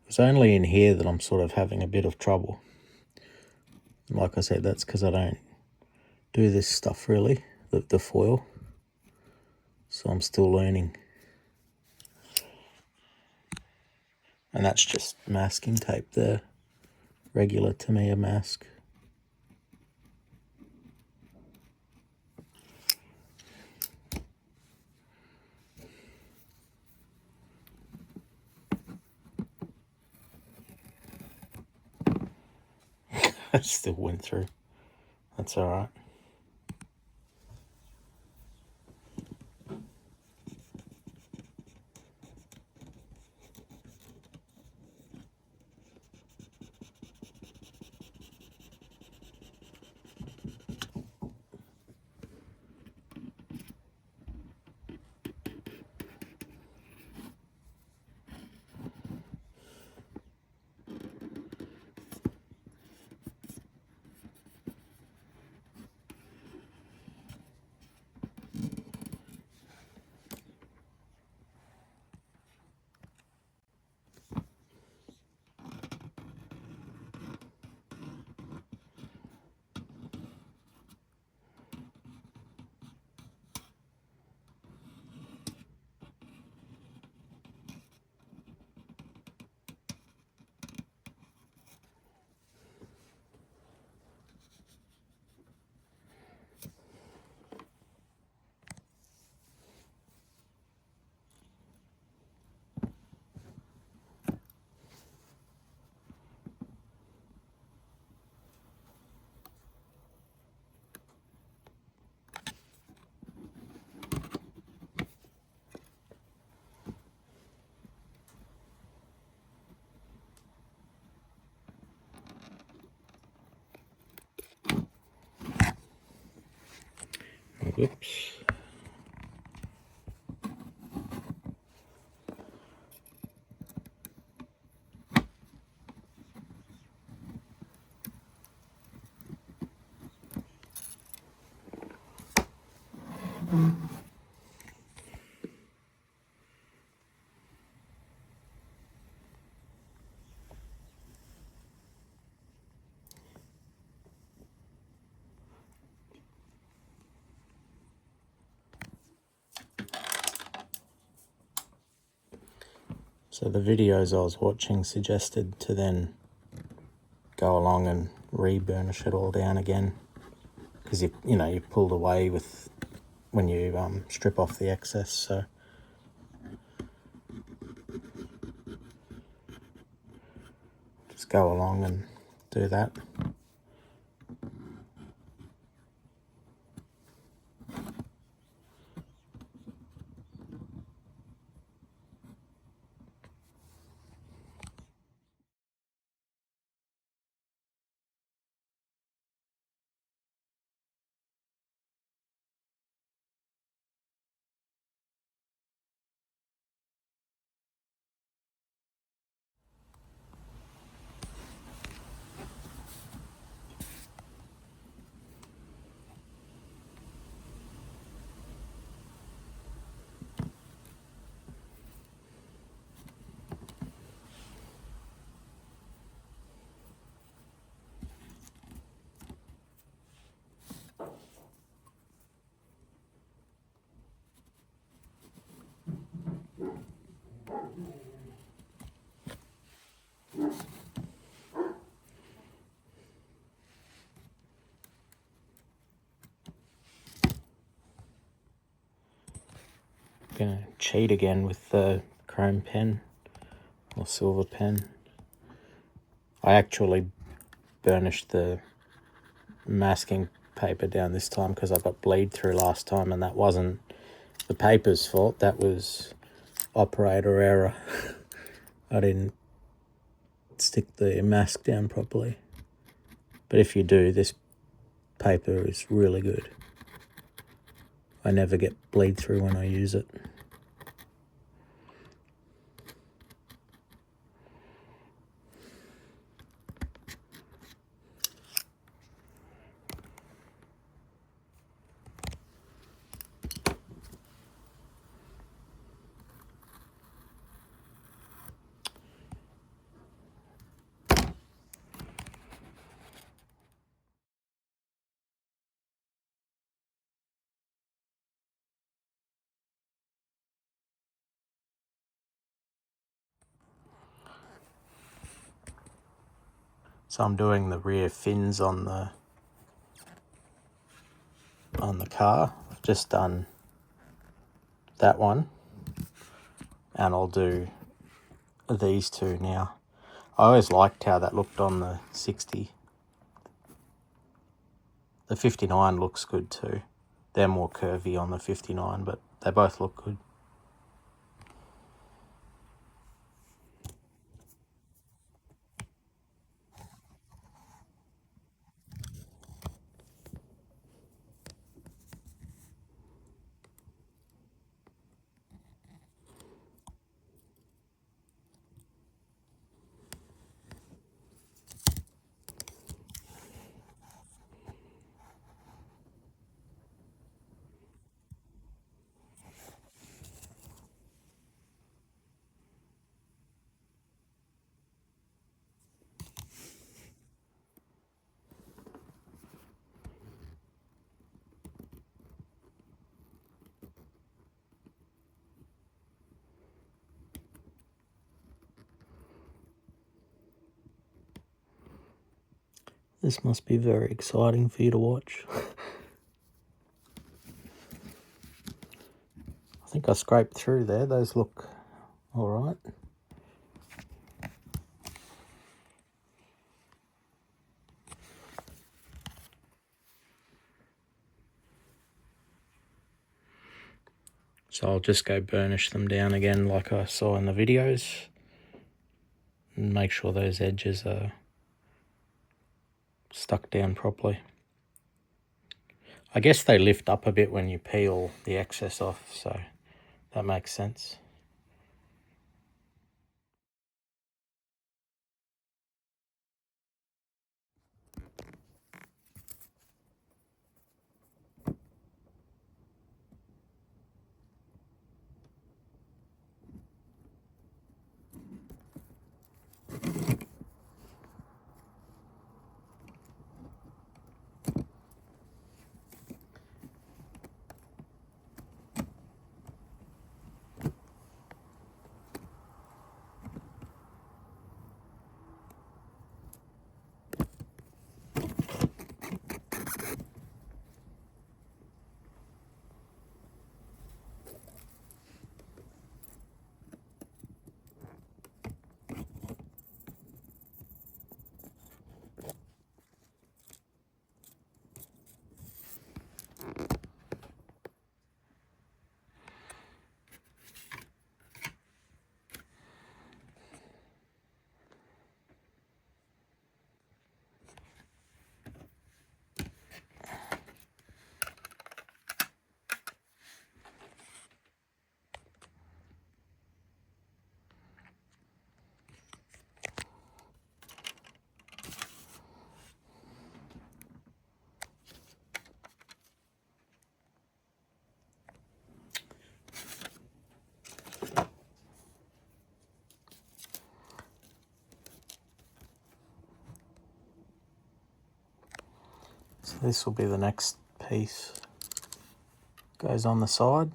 Speaker 1: It's only in here that I'm sort of having a bit of trouble. Like I said, that's because I don't do this stuff really, the foil, so I'm still learning. And that's just masking tape, the regular Tamiya mask. I still went through. That's all right. Whoops. So the videos I was watching suggested to then go along and re-burnish it all down again, because you know, you pulled away with when you strip off the excess. So just go along and do that. Gonna cheat again with the chrome pen or silver pen. I actually burnished the masking paper down this time because I got bleed through last time, and that wasn't the paper's fault, that was operator error. I didn't stick the mask down properly. But if you do, this paper is really good. I never get bleed through when I use it. So I'm doing the rear fins on the car. I've just done that one, and I'll do these two now. I always liked how that looked on the 60. The 59 looks good too. They're more curvy on the 59, but they both look good. This must be very exciting for you to watch. I think I scraped through there. Those look all right. So I'll just go burnish them down again like I saw in the videos, and make sure those edges are stuck down properly. I guess they lift up a bit when you peel the excess off, so that makes sense. this will be the next piece. Goes on the side.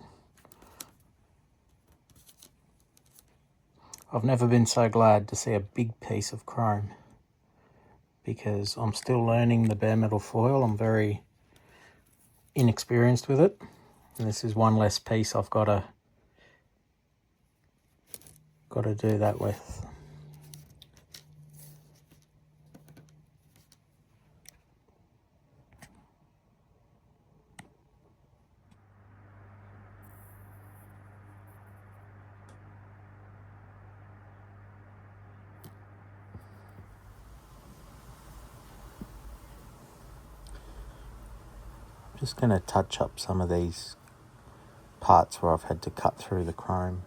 Speaker 1: I've never been so glad to see a big piece of chrome, because I'm still learning the bare metal foil. I'm very inexperienced with it, and this is one less piece I've got to do that with. Just going to touch up some of these parts where I've had to cut through the chrome.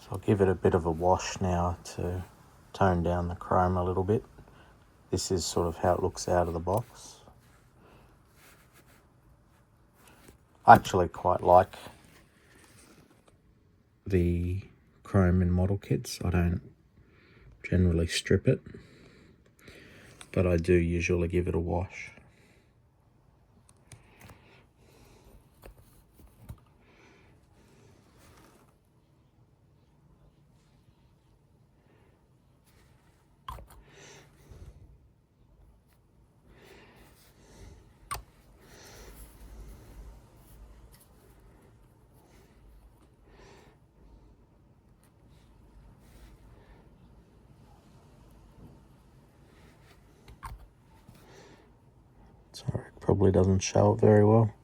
Speaker 1: So I'll give it a bit of a wash now to tone down the chrome a little bit. This is sort of how it looks out of the box. I actually quite like the chrome in model kits. I don't generally strip it, but I do usually give it a wash. Sorry, it probably doesn't show it very well.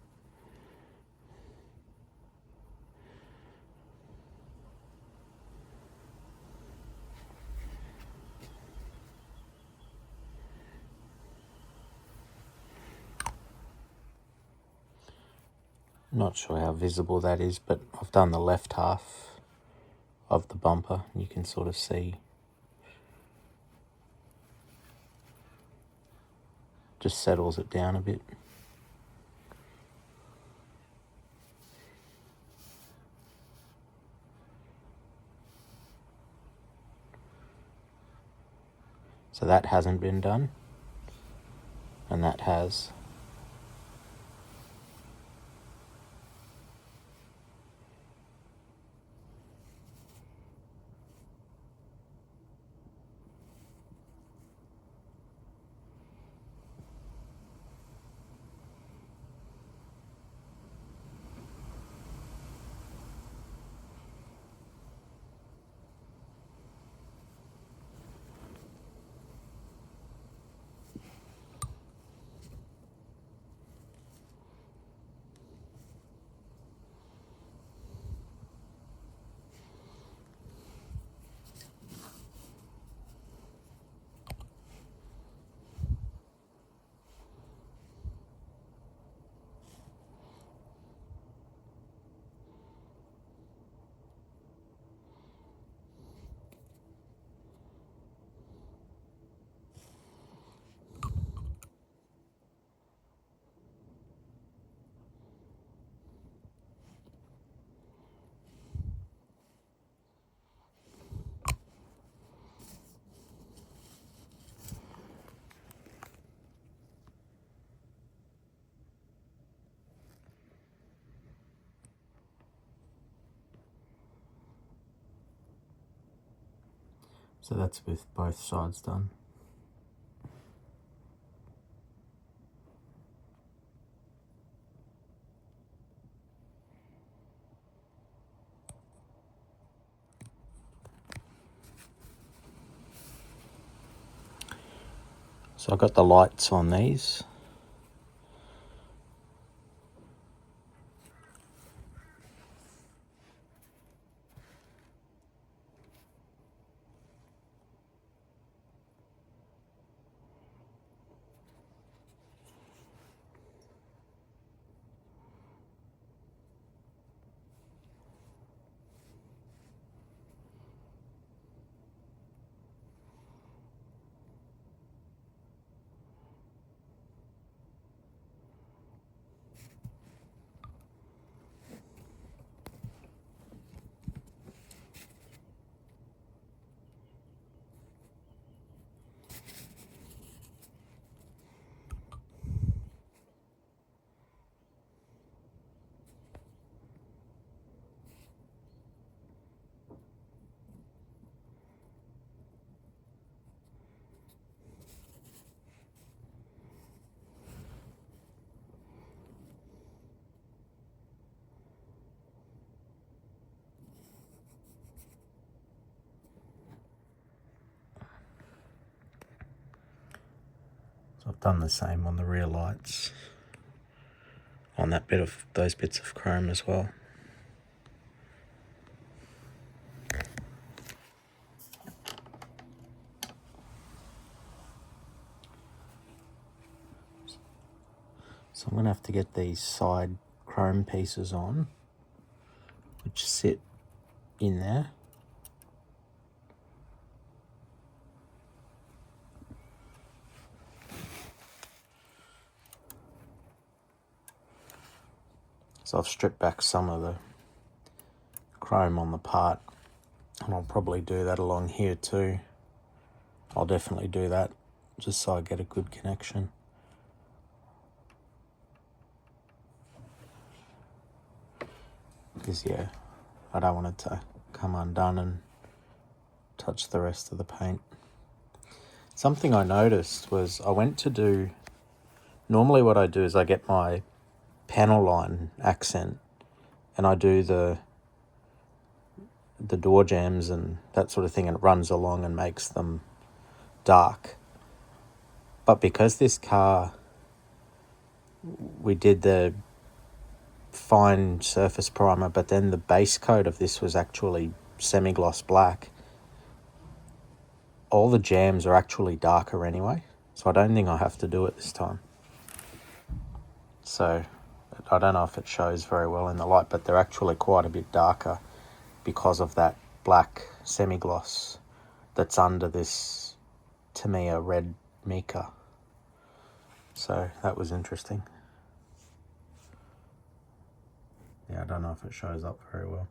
Speaker 1: Not sure how visible that is, but I've done the left half of the bumper. You can sort of see just settles it down a bit. So that hasn't been done, and that has. So that's with both sides done. So I got the lights on these. So I've done the same on the rear lights, on that bit of those bits of chrome as well. So I'm going to have to get these side chrome pieces on, which sit in there. So I've stripped back some of the chrome on the part, and I'll probably do that along here too. I'll definitely do that just so I get a good connection. Because yeah, I don't want it to come undone and touch the rest of the paint. Something I noticed was I went to do, normally what I do is I get my panel line accent and I do the door jambs and that sort of thing, and it runs along and makes them dark. But because this car, we did the fine surface primer, but then the base coat of this was actually semi-gloss black, all the jams are actually darker anyway, so I don't think I have to do it this time. So I don't know if it shows very well in the light, but they're actually quite a bit darker because of that black semi-gloss that's under this Tamiya red mica. So that was interesting. Yeah, I don't know if it shows up very well.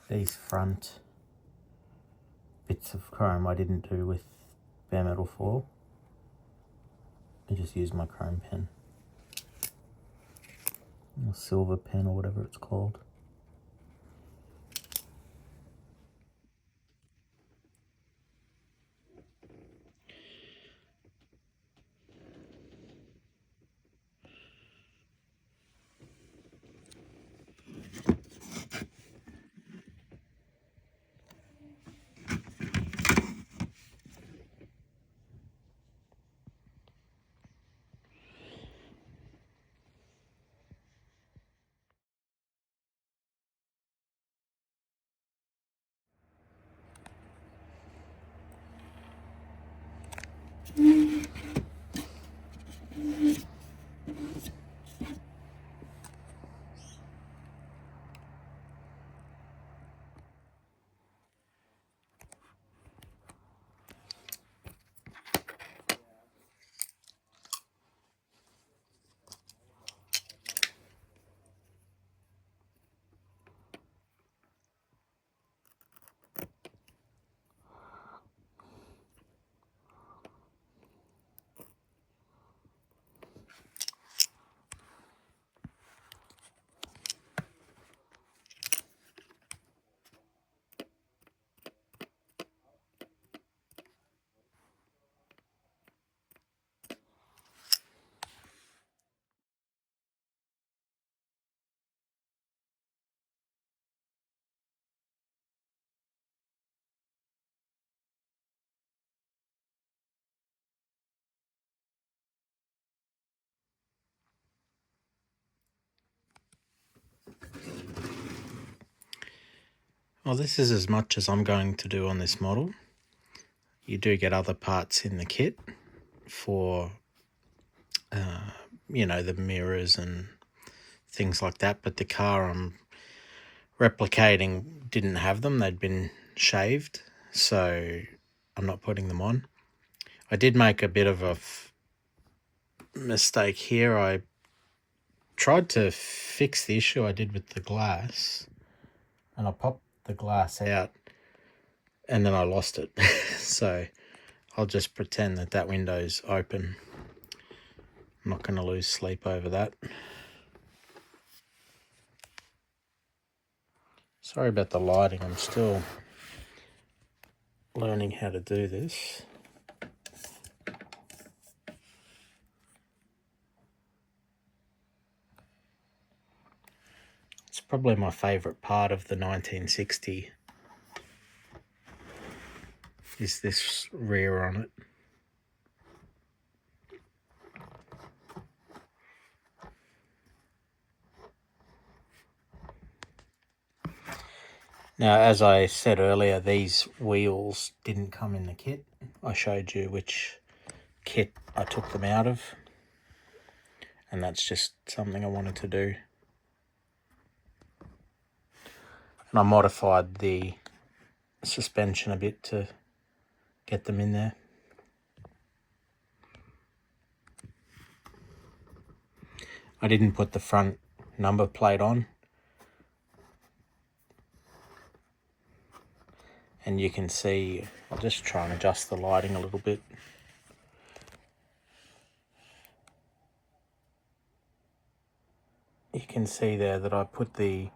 Speaker 1: These front bits of chrome I didn't do with bare metal foil. I just used my chrome pen, or silver pen, or whatever it's called. Well, this is as much as I'm going to do on this model. You do get other parts in the kit for, you know, the mirrors and things like that, but the car I'm replicating didn't have them. They'd been shaved, so I'm not putting them on. I did make a bit of a mistake here. I tried to fix the issue I did with the glass, and I popped the glass out and then I lost it. So I'll just pretend that that window's open. I'm not going to lose sleep over that. Sorry about the lighting, I'm still learning how to do this. It's probably my favourite part of the 1960 is this rear on it. Now, as I said earlier, these wheels didn't come in the kit. I showed you which kit I took them out of, and that's just something I wanted to do. And I modified the suspension a bit to get them in there. I didn't put the front number plate on, and you can see, I'll just try and adjust the lighting a little bit. You can see there that I put the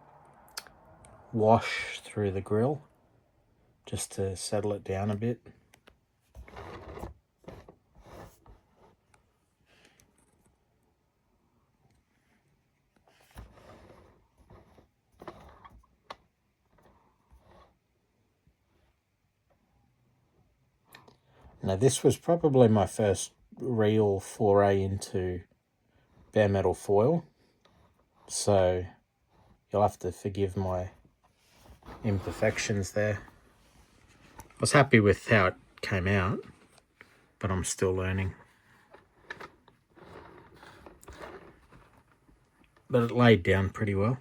Speaker 1: wash through the grill just to settle it down a bit. Now, this was probably my first real foray into bare metal foil, so you'll have to forgive my imperfections there. I was happy with how it came out, but I'm still learning. But it laid down pretty well.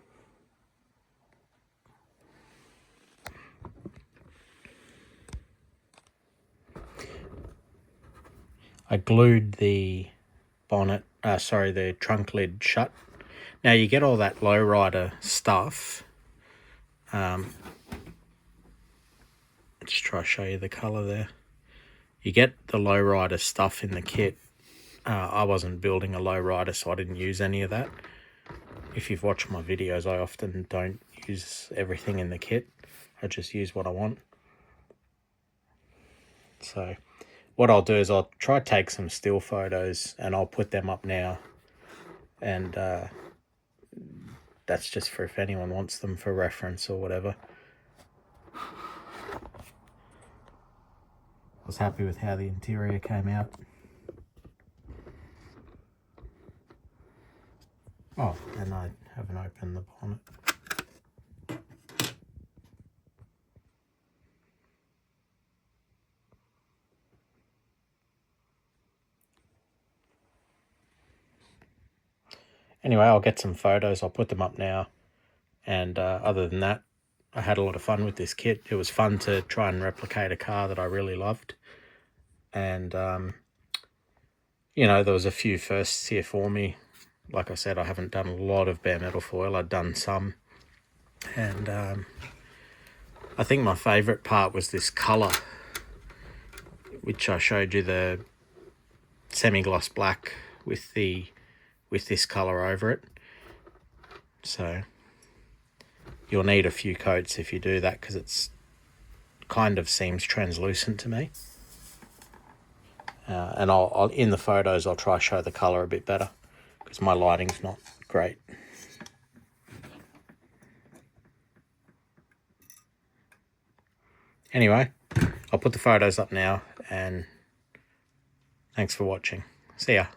Speaker 1: I glued the bonnet, the trunk lid shut. Now you get all that lowrider stuff. Let's try to show you the colour there. You get the lowrider stuff in the kit. I wasn't building a lowrider, so I didn't use any of that. If you've watched my videos, I often don't use everything in the kit. I just use what I want. So what I'll do is I'll try to take some still photos and I'll put them up now. And that's just for if anyone wants them for reference or whatever. I was happy with how the interior came out. Oh, and I haven't opened the bonnet. Anyway, I'll get some photos, I'll put them up now. And other than that, I had a lot of fun with this kit. It was fun to try and replicate a car that I really loved. And, you know, there was a few firsts here for me. Like I said, I haven't done a lot of bare metal foil. I've done some. And I think my favourite part was this colour, which I showed you, the semi-gloss black with this colour over it. So you'll need a few coats if you do that, because it's kind of seems translucent to me. And I'll in the photos I'll try to show the colour a bit better, because my lighting's not great. Anyway, I'll put the photos up now, and thanks for watching. See ya.